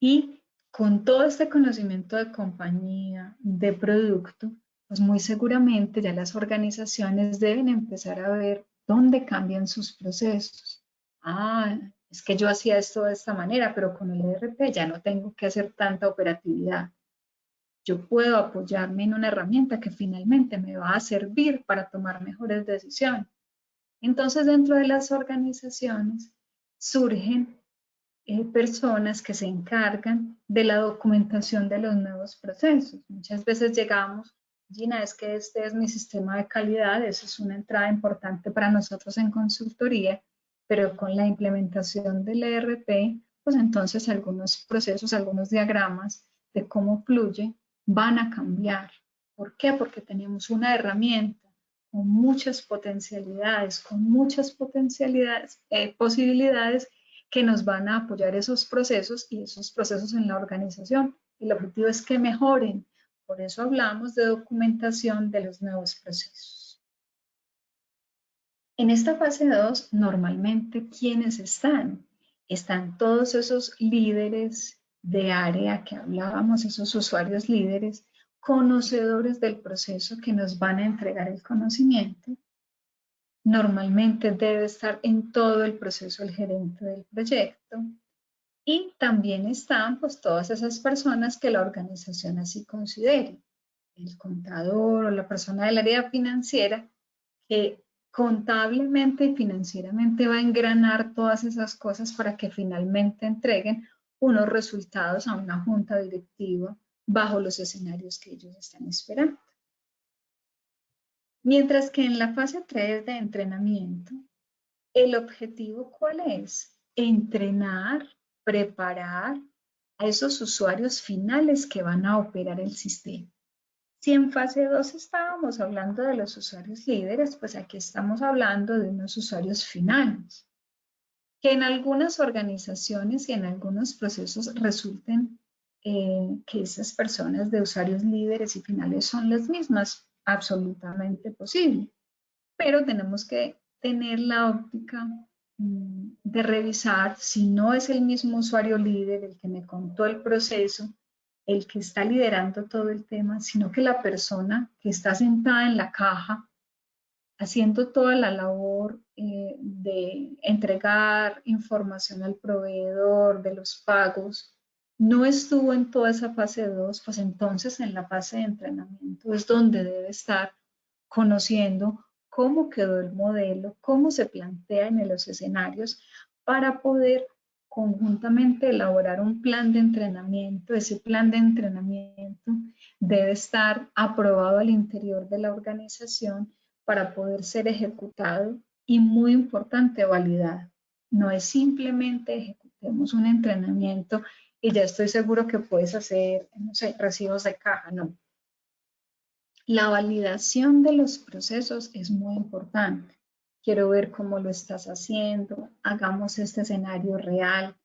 Y con todo este conocimiento de compañía, de producto, pues muy seguramente ya las organizaciones deben empezar a ver dónde cambian sus procesos. Ah, es que yo hacía esto de esta manera, pero con el ERP ya no tengo que hacer tanta operatividad. Yo puedo apoyarme en una herramienta que finalmente me va a servir para tomar mejores decisiones. Entonces, dentro de las organizaciones surgen personas que se encargan de la documentación de los nuevos procesos. Muchas veces llegamos, Gina, es que este es mi sistema de calidad, eso es una entrada importante para nosotros en consultoría, pero con la implementación del ERP, pues entonces algunos procesos, algunos diagramas de cómo fluye van a cambiar. ¿Por qué? Porque tenemos una herramienta con muchas potencialidades, posibilidades que nos van a apoyar esos procesos y esos procesos en la organización. El objetivo es que mejoren. Por eso hablamos de documentación de los nuevos procesos. En esta fase 2, normalmente, ¿quiénes están? Están todos esos líderes de área que hablábamos, esos usuarios líderes, conocedores del proceso que nos van a entregar el conocimiento. Normalmente debe estar en todo el proceso el gerente del proyecto. Y también están pues todas esas personas que la organización así considere. El contador o la persona del área financiera que contablemente y financieramente va a engranar todas esas cosas para que finalmente entreguen unos resultados a una junta directiva bajo los escenarios que ellos están esperando. Mientras que en la fase 3 de entrenamiento, el objetivo ¿cuál es? Entrenar, preparar a esos usuarios finales que van a operar el sistema. Si en fase 2 estábamos hablando de los usuarios líderes, pues aquí estamos hablando de unos usuarios finales, que en algunas organizaciones y en algunos procesos resulten que esas personas de usuarios líderes y finales son las mismas, absolutamente posible. Pero tenemos que tener la óptica de revisar si no es el mismo usuario líder el que me contó el proceso, el que está liderando todo el tema, sino que la persona que está sentada en la caja haciendo toda la labor de entregar información al proveedor, de los pagos, no estuvo en toda esa fase 2, pues entonces en la fase de entrenamiento es donde debe estar conociendo cómo quedó el modelo, cómo se plantea en los escenarios para poder conjuntamente elaborar un plan de entrenamiento. Ese plan de entrenamiento debe estar aprobado al interior de la organización para poder ser ejecutado y, muy importante, validado. No es simplemente ejecutemos un entrenamiento y ya estoy seguro que puedes hacer, no sé, recibos de caja, no. La validación de los procesos es muy importante. Quiero ver cómo lo estás haciendo, hagamos este escenario real.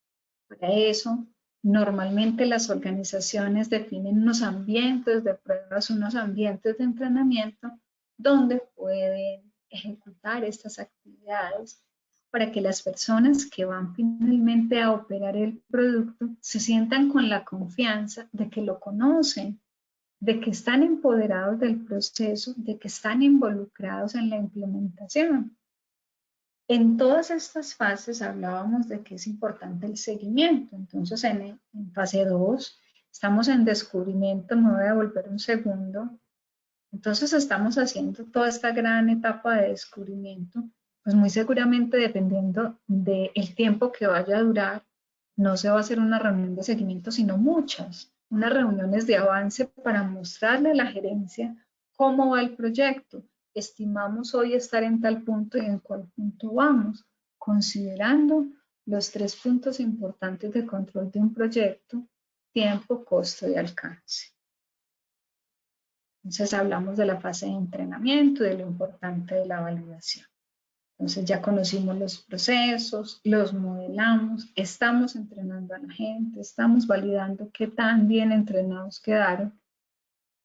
Para eso, normalmente las organizaciones definen unos ambientes de pruebas, unos ambientes de entrenamiento donde pueden ejecutar estas actividades para que las personas que van finalmente a operar el producto se sientan con la confianza de que lo conocen, de que están empoderados del proceso, de que están involucrados en la implementación. En todas estas fases hablábamos de que es importante el seguimiento. Entonces, en fase 2, estamos en descubrimiento, me voy a volver un segundo. Entonces, estamos haciendo toda esta gran etapa de descubrimiento, pues muy seguramente dependiendo del tiempo que vaya a durar, no se va a hacer una reunión de seguimiento, sino muchas, unas reuniones de avance para mostrarle a la gerencia cómo va el proyecto. Estimamos hoy estar en tal punto y en cuál punto vamos, considerando los 3 puntos importantes de control de un proyecto: tiempo, costo y alcance. Entonces hablamos de la fase de entrenamiento y de lo importante de la validación. Entonces ya conocimos los procesos, los modelamos, estamos entrenando a la gente, estamos validando qué tan bien entrenados quedaron.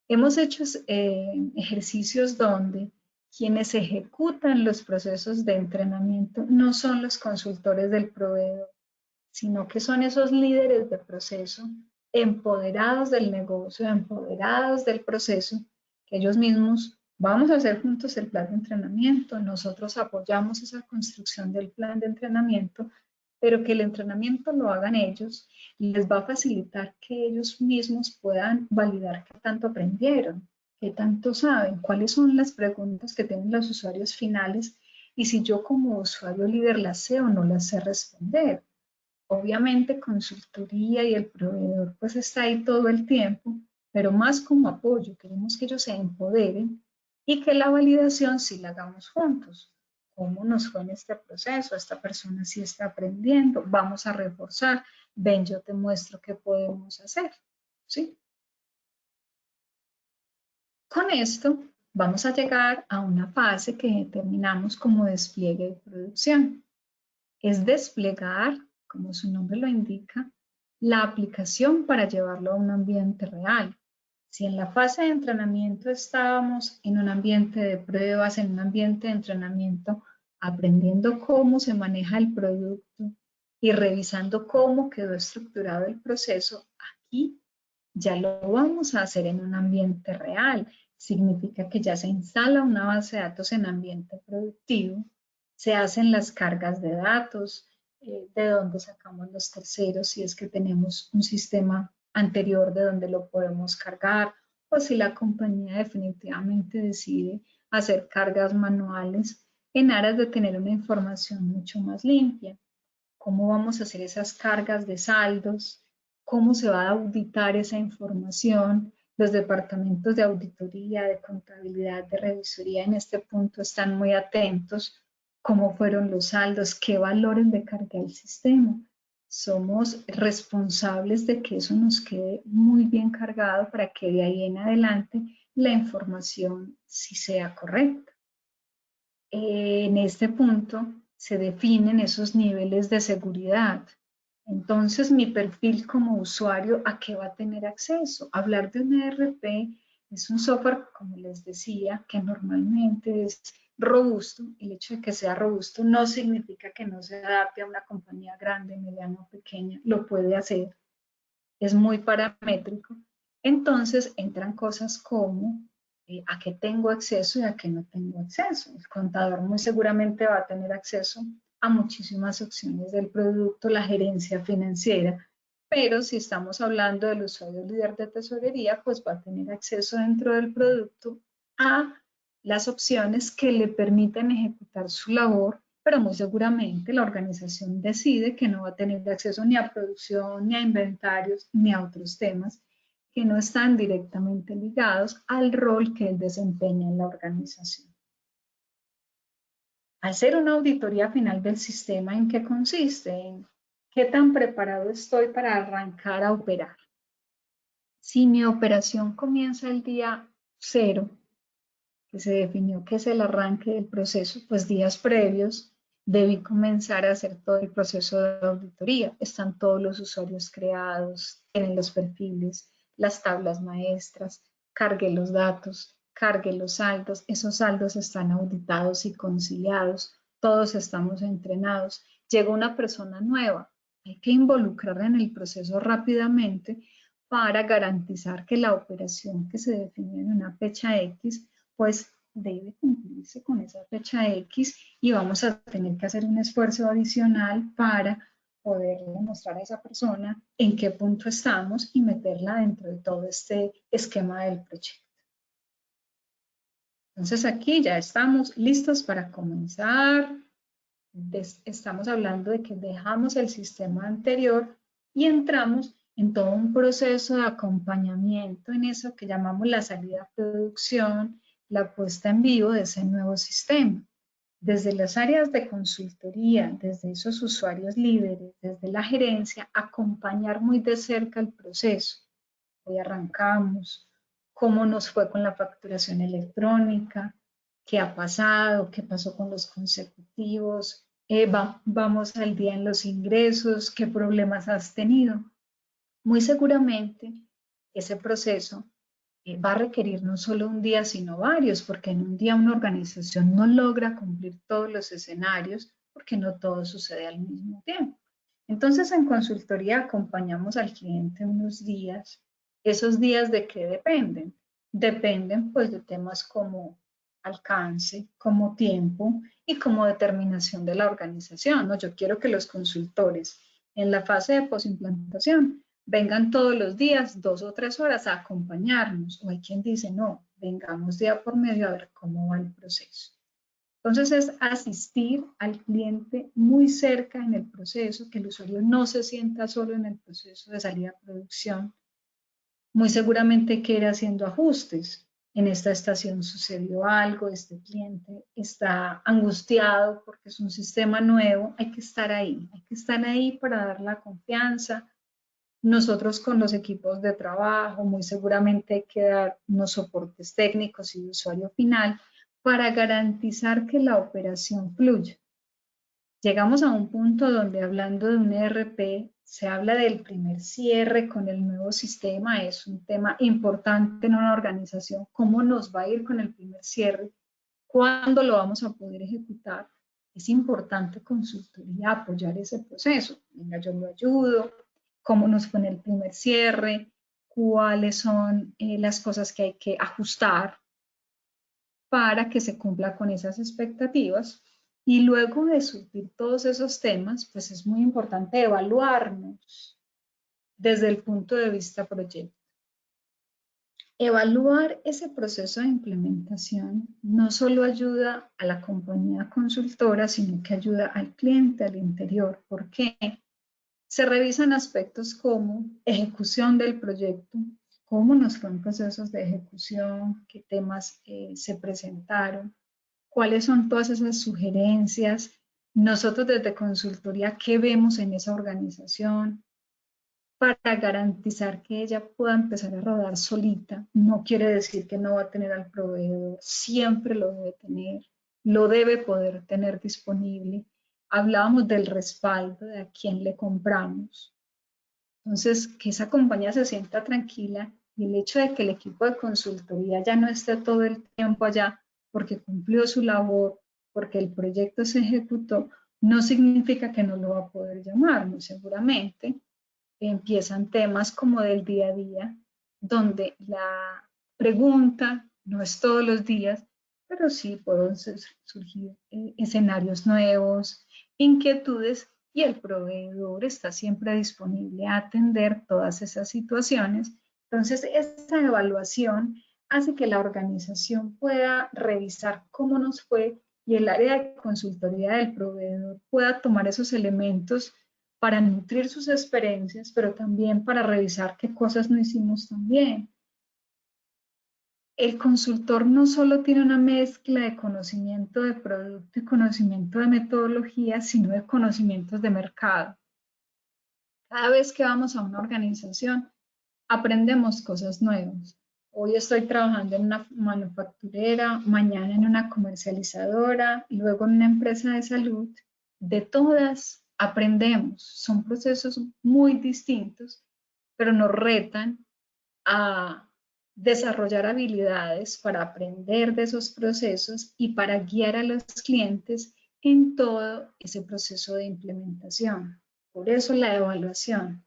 Hemos hecho ejercicios donde quienes ejecutan los procesos de entrenamiento no son los consultores del proveedor, sino que son esos líderes de proceso empoderados del negocio, empoderados del proceso, que ellos mismos vamos a hacer juntos el plan de entrenamiento, nosotros apoyamos esa construcción del plan de entrenamiento, pero que el entrenamiento lo hagan ellos, les va a facilitar que ellos mismos puedan validar qué tanto aprendieron, qué tanto saben, cuáles son las preguntas que tienen los usuarios finales y si yo como usuario líder las sé o no las sé responder. Obviamente consultoría y el proveedor pues está ahí todo el tiempo, pero más como apoyo, queremos que ellos se empoderen y que la validación sí la hagamos juntos. ¿Cómo nos fue en este proceso? Esta persona sí está aprendiendo, vamos a reforzar, ven, yo te muestro qué podemos hacer, ¿sí? Con esto vamos a llegar a una fase que determinamos como despliegue de producción. Es desplegar, como su nombre lo indica, la aplicación para llevarlo a un ambiente real. Si en la fase de entrenamiento estábamos en un ambiente de pruebas, en un ambiente de entrenamiento, aprendiendo cómo se maneja el producto y revisando cómo quedó estructurado el proceso, aquí ya lo vamos a hacer en un ambiente real. Significa que ya se instala una base de datos en ambiente productivo, se hacen las cargas de datos, de dónde sacamos los terceros, si es que tenemos un sistema anterior de donde lo podemos cargar, o si la compañía definitivamente decide hacer cargas manuales en aras de tener una información mucho más limpia. ¿Cómo vamos a hacer esas cargas de saldos? ¿Cómo se va a auditar esa información? Los departamentos de auditoría, de contabilidad, de revisoría en este punto están muy atentos. ¿Cómo fueron los saldos? ¿Qué valores de carga el sistema? Somos responsables de que eso nos quede muy bien cargado para que de ahí en adelante la información sí sea correcta. En este punto se definen esos niveles de seguridad. Entonces, mi perfil como usuario, ¿a qué va a tener acceso? Hablar de un ERP es un software, como les decía, que normalmente es robusto. El hecho de que sea robusto no significa que no se adapte a una compañía grande, mediana o pequeña. Lo puede hacer. Es muy paramétrico. Entonces, entran cosas como a qué tengo acceso y a qué no tengo acceso. El contador muy seguramente va a tener acceso a muchísimas opciones del producto, la gerencia financiera, pero si estamos hablando del usuario líder de tesorería, pues va a tener acceso dentro del producto a las opciones que le permitan ejecutar su labor pero muy seguramente la organización decide que no va a tener acceso ni a producción, ni a inventarios, ni a otros temas que no están directamente ligados al rol que él desempeña en la organización. Hacer una auditoría final del sistema, ¿en qué consiste? En qué tan preparado estoy para arrancar a operar. Si mi operación comienza el día 0, que se definió que es el arranque del proceso, pues días previos debí comenzar a hacer todo el proceso de auditoría. Están todos los usuarios creados, tienen los perfiles, las tablas maestras, cargue los datos, cargue los saldos, esos saldos están auditados y conciliados, todos estamos entrenados. Llega una persona nueva, hay que involucrarla en el proceso rápidamente para garantizar que la operación que se definió en una fecha X pues debe cumplirse con esa fecha X y vamos a tener que hacer un esfuerzo adicional para poder demostrar a esa persona en qué punto estamos y meterla dentro de todo este esquema del proyecto. Entonces aquí ya estamos listos para comenzar. Estamos hablando de que dejamos el sistema anterior y entramos en todo un proceso de acompañamiento en eso que llamamos la salida a producción, la puesta en vivo de ese nuevo sistema. Desde las áreas de consultoría, desde esos usuarios líderes, desde la gerencia, acompañar muy de cerca el proceso. Hoy arrancamos, cómo nos fue con la facturación electrónica, qué ha pasado, qué pasó con los consecutivos, vamos al día en los ingresos, qué problemas has tenido. Muy seguramente ese proceso va a requerir no solo un día, sino varios, porque en un día una organización no logra cumplir todos los escenarios porque no todo sucede al mismo tiempo. Entonces, en consultoría acompañamos al cliente unos días. ¿Esos días de qué dependen? Dependen pues de temas como alcance, como tiempo y como determinación de la organización, ¿no? Yo quiero que los consultores en la fase de posimplantación vengan todos los días 2 o 3 horas a acompañarnos, o hay quien dice, no, vengamos día por medio a ver cómo va el proceso. Entonces es asistir al cliente muy cerca en el proceso, que el usuario no se sienta solo en el proceso de salida a producción. Muy seguramente hay que ir haciendo ajustes. En esta estación sucedió algo, este cliente está angustiado porque es un sistema nuevo, hay que estar ahí para dar la confianza. Nosotros con los equipos de trabajo, muy seguramente hay que dar unos soportes técnicos y de usuario final para garantizar que la operación fluya. Llegamos a un punto donde hablando de un ERP, se habla del primer cierre con el nuevo sistema, es un tema importante en una organización, cómo nos va a ir con el primer cierre, cuándo lo vamos a poder ejecutar. Es importante consultoría, apoyar ese proceso. Venga, yo lo ayudo, cómo nos fue en el primer cierre, cuáles son las cosas que hay que ajustar para que se cumpla con esas expectativas. Y luego de surtir todos esos temas, pues es muy importante evaluarnos desde el punto de vista proyecto. Evaluar ese proceso de implementación no solo ayuda a la compañía consultora, sino que ayuda al cliente al interior. ¿Por qué? Se revisan aspectos como ejecución del proyecto, cómo nos fueron procesos de ejecución, qué temas se presentaron, cuáles son todas esas sugerencias, nosotros desde consultoría, qué vemos en esa organización, para garantizar que ella pueda empezar a rodar solita. No quiere decir que no va a tener al proveedor, siempre lo debe tener, lo debe poder tener disponible. Hablábamos del respaldo de a quién le compramos. Entonces, que esa compañía se sienta tranquila y el hecho de que el equipo de consultoría ya no esté todo el tiempo allá porque cumplió su labor, porque el proyecto se ejecutó, no significa que no lo va a poder llamar, muy seguramente. Empiezan temas como del día a día, donde la pregunta no es todos los días, pero sí pueden surgir escenarios nuevos, inquietudes, y el proveedor está siempre disponible a atender todas esas situaciones. Entonces, esta evaluación hace que la organización pueda revisar cómo nos fue y el área de consultoría del proveedor pueda tomar esos elementos para nutrir sus experiencias, pero también para revisar qué cosas no hicimos tan bien. El consultor no solo tiene una mezcla de conocimiento de producto y conocimiento de metodología, sino de conocimientos de mercado. Cada vez que vamos a una organización, aprendemos cosas nuevas. Hoy estoy trabajando en una manufacturera, mañana en una comercializadora, luego en una empresa de salud. De todas aprendemos. Son procesos muy distintos, pero nos retan a desarrollar habilidades para aprender de esos procesos y para guiar a los clientes en todo ese proceso de implementación. Por eso la evaluación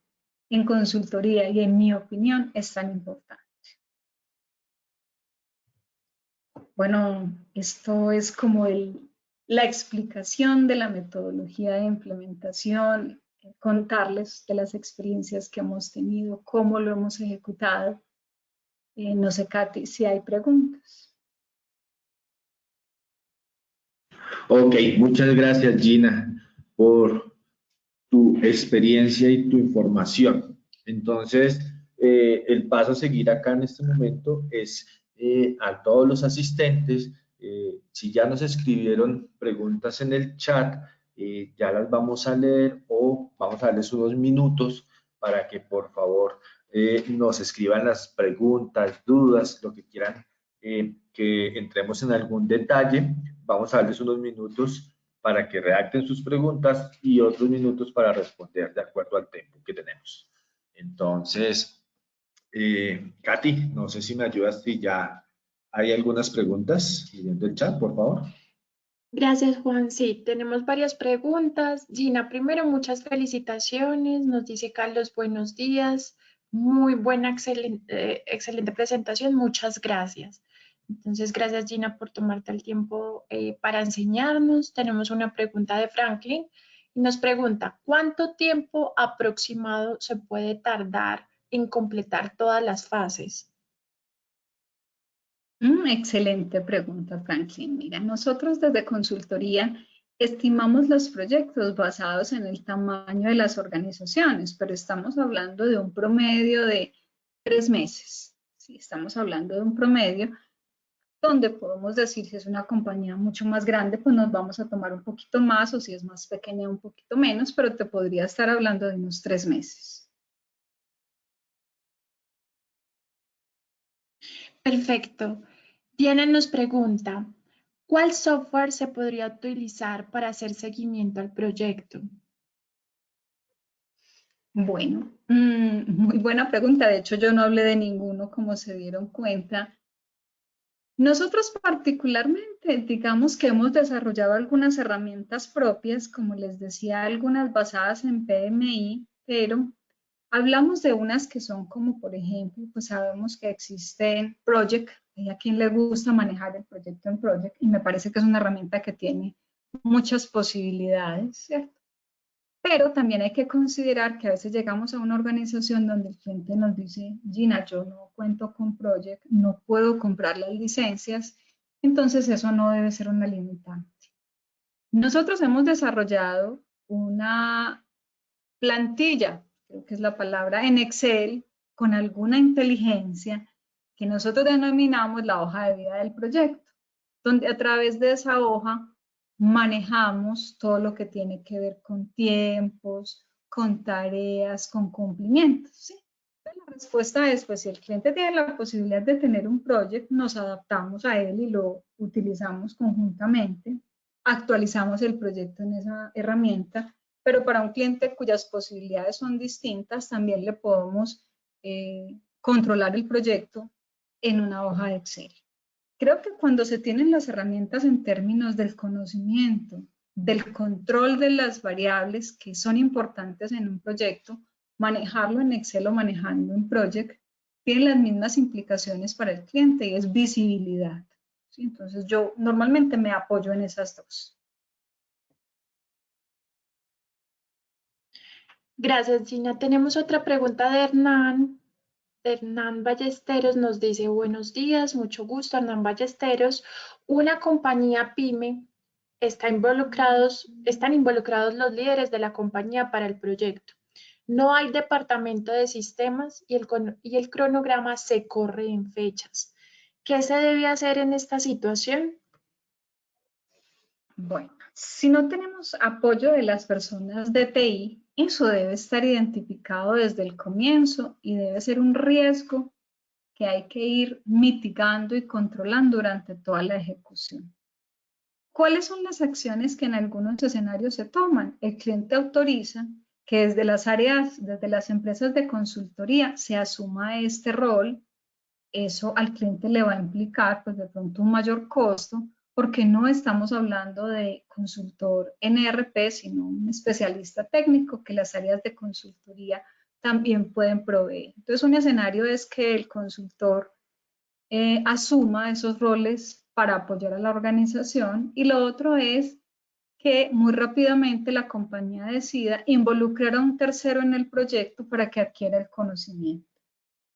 en consultoría y en mi opinión es tan importante. Bueno, esto es como la explicación de la metodología de implementación, contarles de las experiencias que hemos tenido, cómo lo hemos ejecutado. No sé, Katy, si hay preguntas. Ok, muchas gracias, Gina, por tu experiencia y tu información. Entonces, el paso a seguir acá en este momento es a todos los asistentes, si ya nos escribieron preguntas en el chat, ya las vamos a leer o vamos a darles unos minutos para que por favor nos escriban las preguntas, dudas, lo que quieran, que entremos en algún detalle. Vamos a darles unos minutos para que redacten sus preguntas y otros minutos para responder de acuerdo al tiempo que tenemos. Entonces, Katy, no sé si me ayudas si ya hay algunas preguntas leyendo el chat, por favor. Gracias, Juan. Sí, tenemos varias preguntas. Gina, primero, muchas felicitaciones. Nos dice Carlos, buenos días. Muy buena, excelente presentación. Muchas gracias. Entonces, gracias, Gina, por tomarte el tiempo para enseñarnos. Tenemos una pregunta de Franklin y nos pregunta, ¿cuánto tiempo aproximado se puede tardar en completar todas las fases? Excelente pregunta, Franklin. Mira, nosotros desde consultoría estimamos los proyectos basados en el tamaño de las organizaciones, pero estamos hablando de un promedio de 3 meses. Sí, estamos hablando de un promedio donde podemos decir si es una compañía mucho más grande, pues nos vamos a tomar un poquito más, o si es más pequeña, un poquito menos, pero te podría estar hablando de unos 3 meses. Perfecto. Diana nos pregunta, ¿cuál software se podría utilizar para hacer seguimiento al proyecto? Bueno, muy buena pregunta. De hecho, yo no hablé de ninguno, como se dieron cuenta. Nosotros particularmente, digamos que hemos desarrollado algunas herramientas propias, como les decía, algunas basadas en PMI, pero hablamos de unas que son como, por ejemplo, pues sabemos que existe Project, hay a quien le gusta manejar el proyecto en Project, y me parece que es una herramienta que tiene muchas posibilidades, ¿cierto? Pero también hay que considerar que a veces llegamos a una organización donde el cliente nos dice, Gina, yo no cuento con Project, no puedo comprar las licencias, entonces eso no debe ser una limitante. Nosotros hemos desarrollado una plantilla, creo que es la palabra, en Excel, con alguna inteligencia que nosotros denominamos la hoja de vida del proyecto, donde a través de esa hoja manejamos todo lo que tiene que ver con tiempos, con tareas, con cumplimientos, ¿sí? La respuesta es, pues si el cliente tiene la posibilidad de tener un proyecto, nos adaptamos a él y lo utilizamos conjuntamente, actualizamos el proyecto en esa herramienta, pero para un cliente cuyas posibilidades son distintas, también le podemos controlar el proyecto en una hoja de Excel. Creo que cuando se tienen las herramientas en términos del conocimiento, del control de las variables que son importantes en un proyecto, manejarlo en Excel o manejando en Project, tiene las mismas implicaciones para el cliente y es visibilidad. ¿Sí? Entonces yo normalmente me apoyo en esas dos. Gracias, Gina. Tenemos otra pregunta de Hernán. Hernán Ballesteros nos dice, buenos días, mucho gusto, Hernán Ballesteros. Una compañía PYME están involucrados los líderes de la compañía para el proyecto. No hay departamento de sistemas y el cronograma se corre en fechas. ¿Qué se debe hacer en esta situación? Bueno, si no tenemos apoyo de las personas de TI, eso debe estar identificado desde el comienzo y debe ser un riesgo que hay que ir mitigando y controlando durante toda la ejecución. ¿Cuáles son las acciones que en algunos escenarios se toman? El cliente autoriza que desde las áreas, desde las empresas de consultoría se asuma este rol. Eso al cliente le va a implicar, pues de pronto, un mayor costo, porque no estamos hablando de consultor en ERP, sino un especialista técnico que las áreas de consultoría también pueden proveer. Entonces, un escenario es que el consultor asuma esos roles para apoyar a la organización, y lo otro es que muy rápidamente la compañía decida involucrar a un tercero en el proyecto para que adquiera el conocimiento.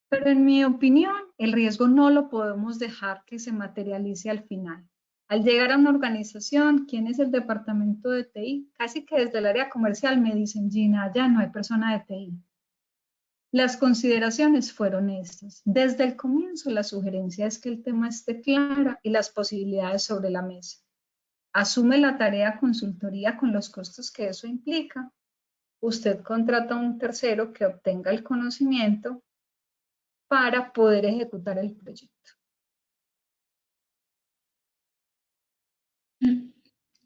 Pero en mi opinión, el riesgo no lo podemos dejar que se materialice al final. Al llegar a una organización, ¿quién es el departamento de TI? Casi que desde el área comercial me dicen, Gina, ya no hay persona de TI. Las consideraciones fueron estas. Desde el comienzo, la sugerencia es que el tema esté claro y las posibilidades sobre la mesa. Asume la tarea consultoría con los costos que eso implica. Usted contrata a un tercero que obtenga el conocimiento para poder ejecutar el proyecto.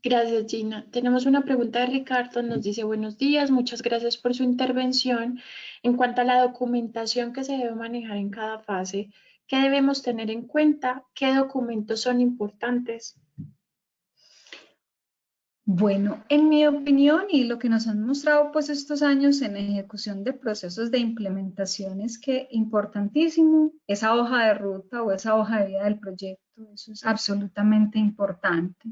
Gracias, Gina. Tenemos una pregunta de Ricardo, nos dice: buenos días, muchas gracias por su intervención. En cuanto a la documentación que se debe manejar en cada fase, ¿qué debemos tener en cuenta? ¿Qué documentos son importantes? Bueno, en mi opinión y lo que nos han mostrado pues estos años en ejecución de procesos de implementación es que importantísimo esa hoja de ruta o esa hoja de vida del proyecto, eso es absolutamente importante.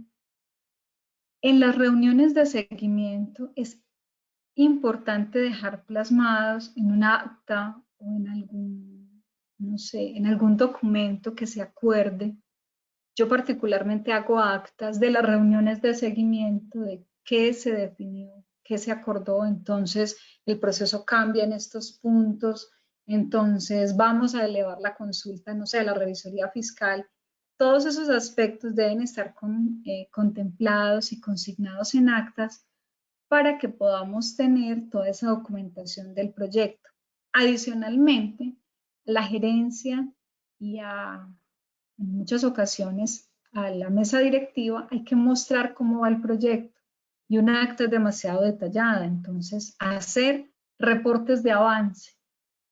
En las reuniones de seguimiento es importante dejar plasmados en un acta o en algún, no sé, en algún documento que se acuerde. Yo particularmente hago actas de las reuniones de seguimiento, de qué se definió, qué se acordó, entonces el proceso cambia en estos puntos, entonces vamos a elevar la consulta, no sé, a la revisoría fiscal. Todos esos aspectos deben estar contemplados y consignados en actas para que podamos tener toda esa documentación del proyecto. Adicionalmente, la gerencia y en muchas ocasiones a la mesa directiva hay que mostrar cómo va el proyecto y una acta es demasiado detallada, entonces hacer reportes de avance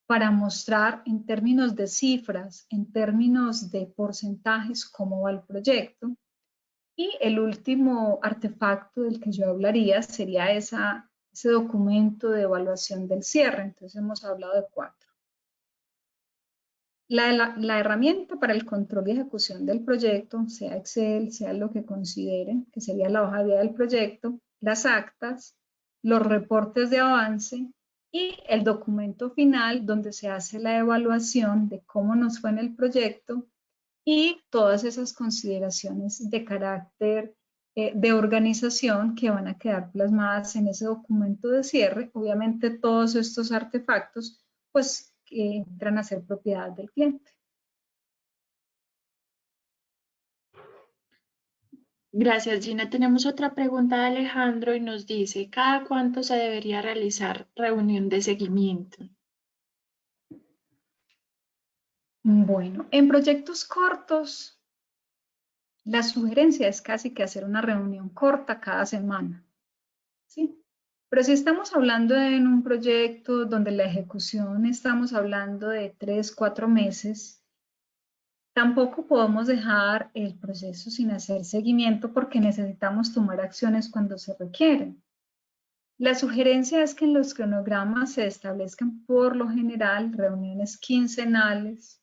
para mostrar en términos de cifras, en términos de porcentajes cómo va el proyecto. Y el último artefacto del que yo hablaría sería ese documento de evaluación del cierre, entonces hemos hablado de 4. La herramienta para el control y ejecución del proyecto, sea Excel, sea lo que consideren, que sería la hoja de vida del proyecto, las actas, los reportes de avance y el documento final donde se hace la evaluación de cómo nos fue en el proyecto y todas esas consideraciones de carácter de organización que van a quedar plasmadas en ese documento de cierre. Obviamente todos estos artefactos pues entran a ser propiedad del cliente. Gracias, Gina. Tenemos otra pregunta de Alejandro y nos dice: ¿cada cuánto se debería realizar reunión de seguimiento? Bueno, en proyectos cortos, la sugerencia es casi que hacer una reunión corta cada semana, ¿sí? Pero si estamos hablando en un proyecto donde la ejecución estamos hablando de 3, 4 meses, tampoco podemos dejar el proceso sin hacer seguimiento porque necesitamos tomar acciones cuando se requieren. La sugerencia es que en los cronogramas se establezcan por lo general reuniones quincenales,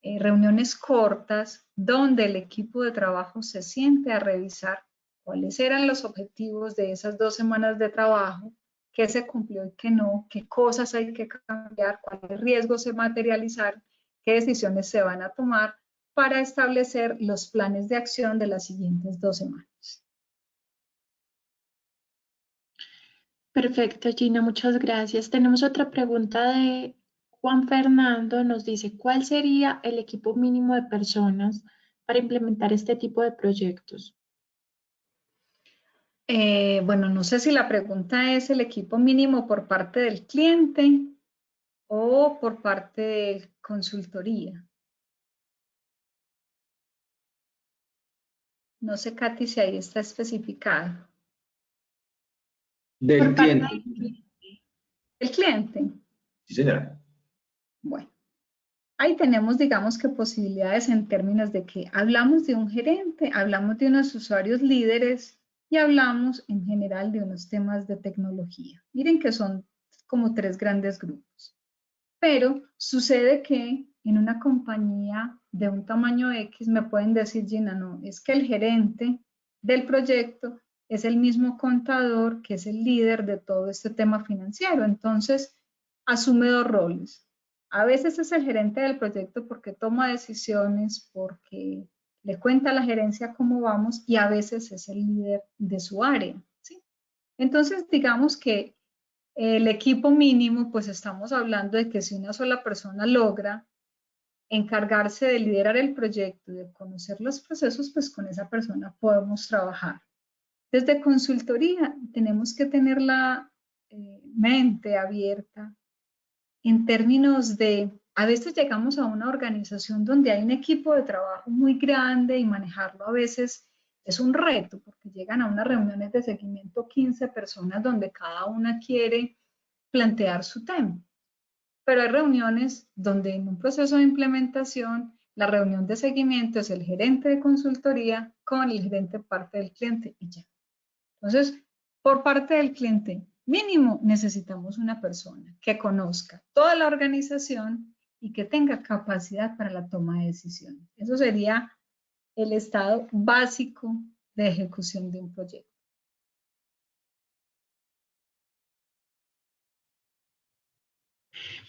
reuniones cortas, donde el equipo de trabajo se siente a revisar cuáles eran los objetivos de esas 2 semanas de trabajo, qué se cumplió y qué no, qué cosas hay que cambiar, cuáles riesgos se materializaron, qué decisiones se van a tomar para establecer los planes de acción de las siguientes 2 semanas. Perfecto, Gina, muchas gracias. Tenemos otra pregunta de Juan Fernando. Nos dice, ¿cuál sería el equipo mínimo de personas para implementar este tipo de proyectos? Bueno, no sé si la pregunta es el equipo mínimo por parte del cliente o por parte de consultoría. No sé, Katy, si ahí está especificado. Del Por parte cliente. del cliente. ¿El cliente? Sí, señora. Bueno, ahí tenemos, digamos que posibilidades en términos de que hablamos de un gerente, hablamos de unos usuarios líderes y hablamos en general de unos temas de tecnología. Miren que son como 3 grandes grupos. Pero sucede que en una compañía de un tamaño X me pueden decir, Gina, no, es que el gerente del proyecto es el mismo contador que es el líder de todo este tema financiero. Entonces, asume 2 roles. A veces es el gerente del proyecto porque toma decisiones, porque le cuenta a la gerencia cómo vamos y a veces es el líder de su área, ¿sí? Entonces, digamos que el equipo mínimo, pues estamos hablando de que si una sola persona logra encargarse de liderar el proyecto y de conocer los procesos, pues con esa persona podemos trabajar. Desde consultoría tenemos que tener la mente abierta en términos de, a veces llegamos a una organización donde hay un equipo de trabajo muy grande y manejarlo a veces es un reto, porque llegan a unas reuniones de seguimiento 15 personas donde cada una quiere plantear su tema. Pero hay reuniones donde en un proceso de implementación, la reunión de seguimiento es el gerente de consultoría con el gerente parte del cliente y ya. Entonces, por parte del cliente, mínimo necesitamos una persona que conozca toda la organización y que tenga capacidad para la toma de decisiones. Eso sería el estado básico de ejecución de un proyecto.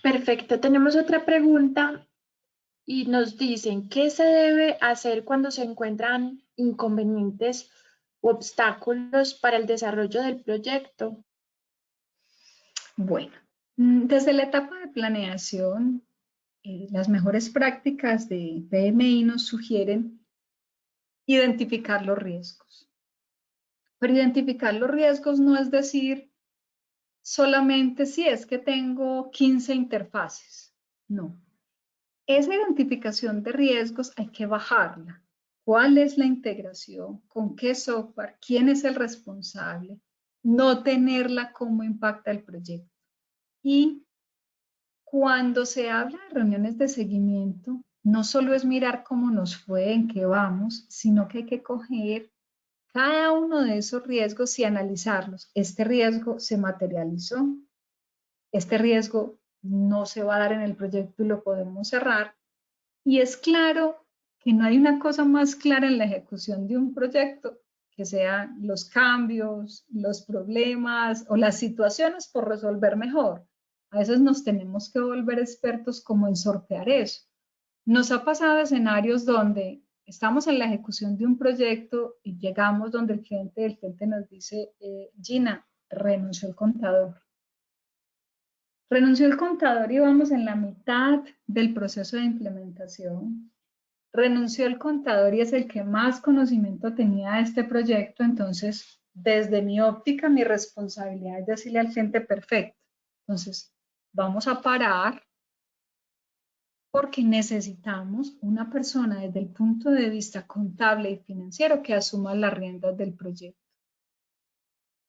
Perfecto, tenemos otra pregunta y nos dicen, ¿qué se debe hacer cuando se encuentran inconvenientes u obstáculos para el desarrollo del proyecto? Bueno, desde la etapa de planeación, las mejores prácticas de PMI nos sugieren identificar los riesgos. Pero identificar los riesgos no es decir solamente si es que tengo 15 interfaces. No. Esa identificación de riesgos hay que bajarla. ¿Cuál es la integración? ¿Con qué software? ¿Quién es el responsable? No tenerla, cómo impacta el proyecto. Y cuando se habla de reuniones de seguimiento, no solo es mirar cómo nos fue, en qué vamos, sino que hay que coger cada uno de esos riesgos y analizarlos. Este riesgo se materializó, este riesgo no se va a dar en el proyecto y lo podemos cerrar. Y es claro que no hay una cosa más clara en la ejecución de un proyecto que sean los cambios, los problemas o las situaciones por resolver mejor. A veces nos tenemos que volver expertos como en sortear eso. Nos ha pasado escenarios donde estamos en la ejecución de un proyecto y llegamos donde el cliente nos dice, Gina, renunció el contador. Renunció el contador y vamos en la mitad del proceso de implementación. Renunció el contador y es el que más conocimiento tenía de este proyecto, entonces desde mi óptica mi responsabilidad es decirle al cliente perfecto. Entonces vamos a parar porque necesitamos una persona desde el punto de vista contable y financiero que asuma las riendas del proyecto.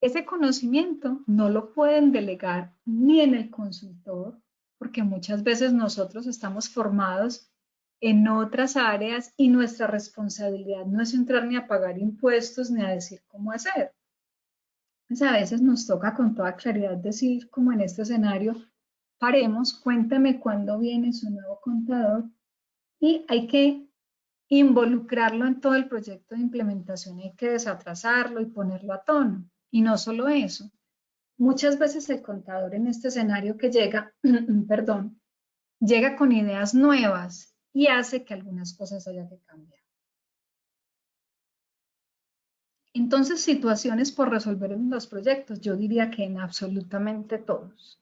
Ese conocimiento no lo pueden delegar ni en el consultor, porque muchas veces nosotros estamos formados en otras áreas y nuestra responsabilidad no es entrar ni a pagar impuestos ni a decir cómo hacer. Pues a veces nos toca con toda claridad decir, como en este escenario, paremos, cuéntame cuándo viene su nuevo contador y hay que involucrarlo en todo el proyecto de implementación, hay que desatrasarlo y ponerlo a tono. Y no solo eso, muchas veces el contador en este escenario que llega, perdón, llega con ideas nuevas y hace que algunas cosas haya que cambiar. Entonces, situaciones por resolver en los proyectos, yo diría que en absolutamente todos.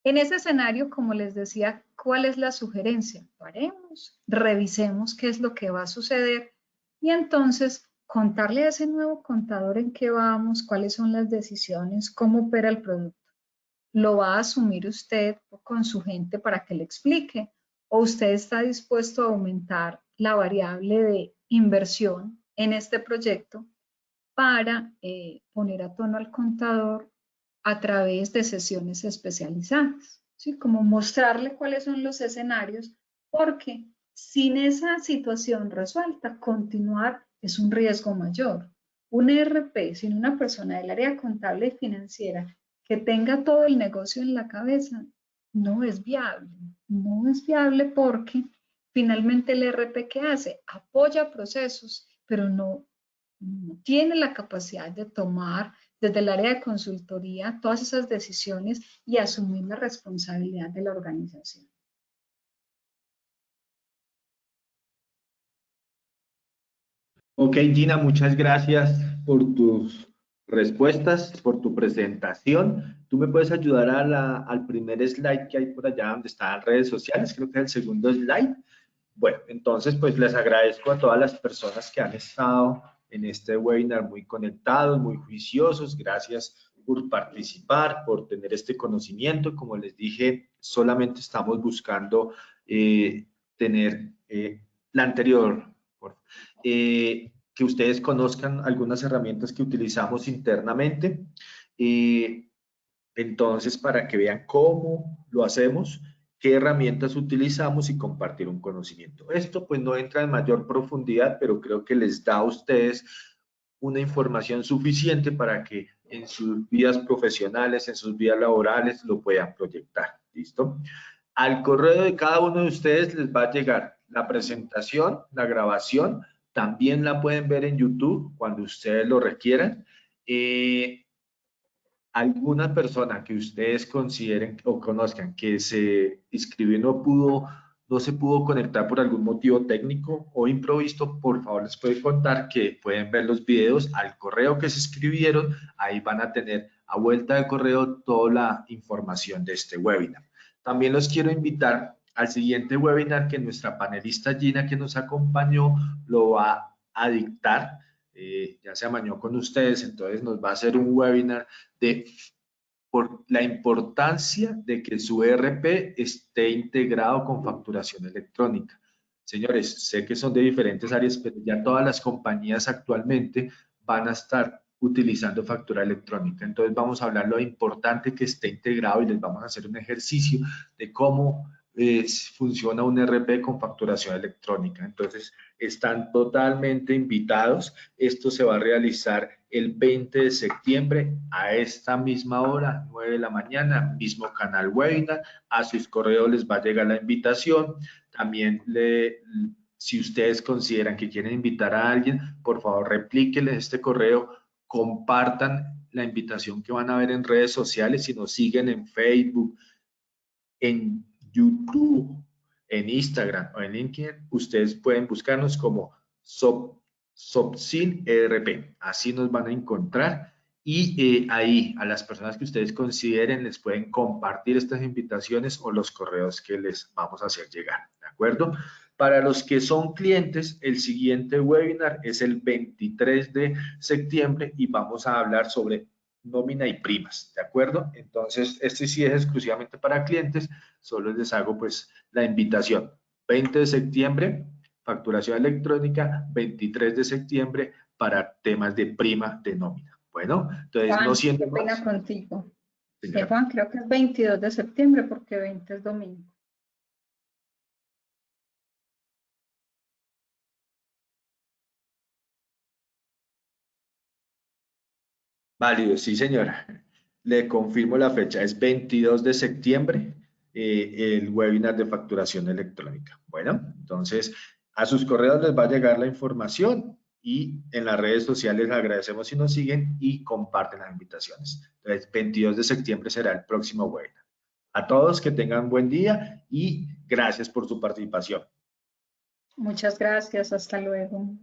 En ese escenario, como les decía, ¿cuál es la sugerencia? Paremos, revisemos qué es lo que va a suceder y entonces contarle a ese nuevo contador en qué vamos, cuáles son las decisiones, cómo opera el producto. ¿Lo va a asumir usted con su gente para que le explique? ¿O usted está dispuesto a aumentar la variable de inversión en este proyecto para poner a tono al contador a través de sesiones especializadas? ¿Sí? Como mostrarle cuáles son los escenarios, porque sin esa situación resuelta, continuar es un riesgo mayor. Un ERP sin una persona del área contable y financiera que tenga todo el negocio en la cabeza, no es viable. No es viable porque finalmente el ERP, ¿qué hace? Apoya procesos, pero no tiene la capacidad de tomar desde el área de consultoría todas esas decisiones y asumir la responsabilidad de la organización. Ok, Gina, muchas gracias por tus respuestas, por tu presentación. ¿Tú me puedes ayudar al primer slide que hay por allá donde están redes sociales? Creo que es el segundo slide. Bueno, entonces pues les agradezco a todas las personas que han estado en este webinar muy conectados, muy juiciosos. Gracias por participar, por tener este conocimiento. Como les dije, solamente estamos buscando tener la anterior, que ustedes conozcan algunas herramientas que utilizamos internamente. Entonces, para que vean cómo lo hacemos, qué herramientas utilizamos y compartir un conocimiento. Esto pues no entra en mayor profundidad, pero creo que les da a ustedes una información suficiente para que en sus vidas profesionales, en sus vidas laborales, lo puedan proyectar. ¿Listo? Al correo de cada uno de ustedes les va a llegar la presentación, la grabación. También la pueden ver en YouTube cuando ustedes lo requieran. Alguna persona que ustedes consideren o conozcan que se inscribió y no se pudo conectar por algún motivo técnico o improvisto, por favor les puedo contar que pueden ver los videos al correo que se inscribieron. Ahí van a tener a vuelta de correo toda la información de este webinar. También los quiero invitar al siguiente webinar que nuestra panelista Gina, que nos acompañó, lo va a dictar. Ya se amañó con ustedes, entonces nos va a hacer un webinar por la importancia de que su ERP esté integrado con facturación electrónica. Señores, sé que son de diferentes áreas, pero ya todas las compañías actualmente van a estar utilizando factura electrónica. Entonces vamos a hablar lo importante que esté integrado y les vamos a hacer un ejercicio de cómo funciona un ERP con facturación electrónica. Entonces, están totalmente invitados. Esto se va a realizar el 20 de septiembre a esta misma hora, 9 de la mañana, mismo canal webinar. A sus correos les va a llegar la invitación. También si ustedes consideran que quieren invitar a alguien, por favor, replíquenles este correo, compartan la invitación que van a ver en redes sociales, si nos siguen en Facebook, en YouTube, en Instagram o en LinkedIn, ustedes pueden buscarnos como Sopsil ERP. Así nos van a encontrar y ahí a las personas que ustedes consideren les pueden compartir estas invitaciones o los correos que les vamos a hacer llegar. ¿De acuerdo? Para los que son clientes, el siguiente webinar es el 23 de septiembre y vamos a hablar sobre nómina y primas, ¿de acuerdo? Entonces, este sí es exclusivamente para clientes, solo les hago pues la invitación. 20 de septiembre, facturación electrónica, 23 de septiembre para temas de prima de nómina. Bueno, entonces Juan, no siendo qué pena más. contigo. Señora. Juan, creo que es 22 de septiembre porque 20 es domingo. Válido, sí, señora. Le confirmo la fecha, es 22 de septiembre, el webinar de facturación electrónica. Bueno, entonces a sus correos les va a llegar la información y en las redes sociales agradecemos si nos siguen y comparten las invitaciones. Entonces, 22 de septiembre será el próximo webinar. A todos que tengan buen día y gracias por su participación. Muchas gracias, hasta luego.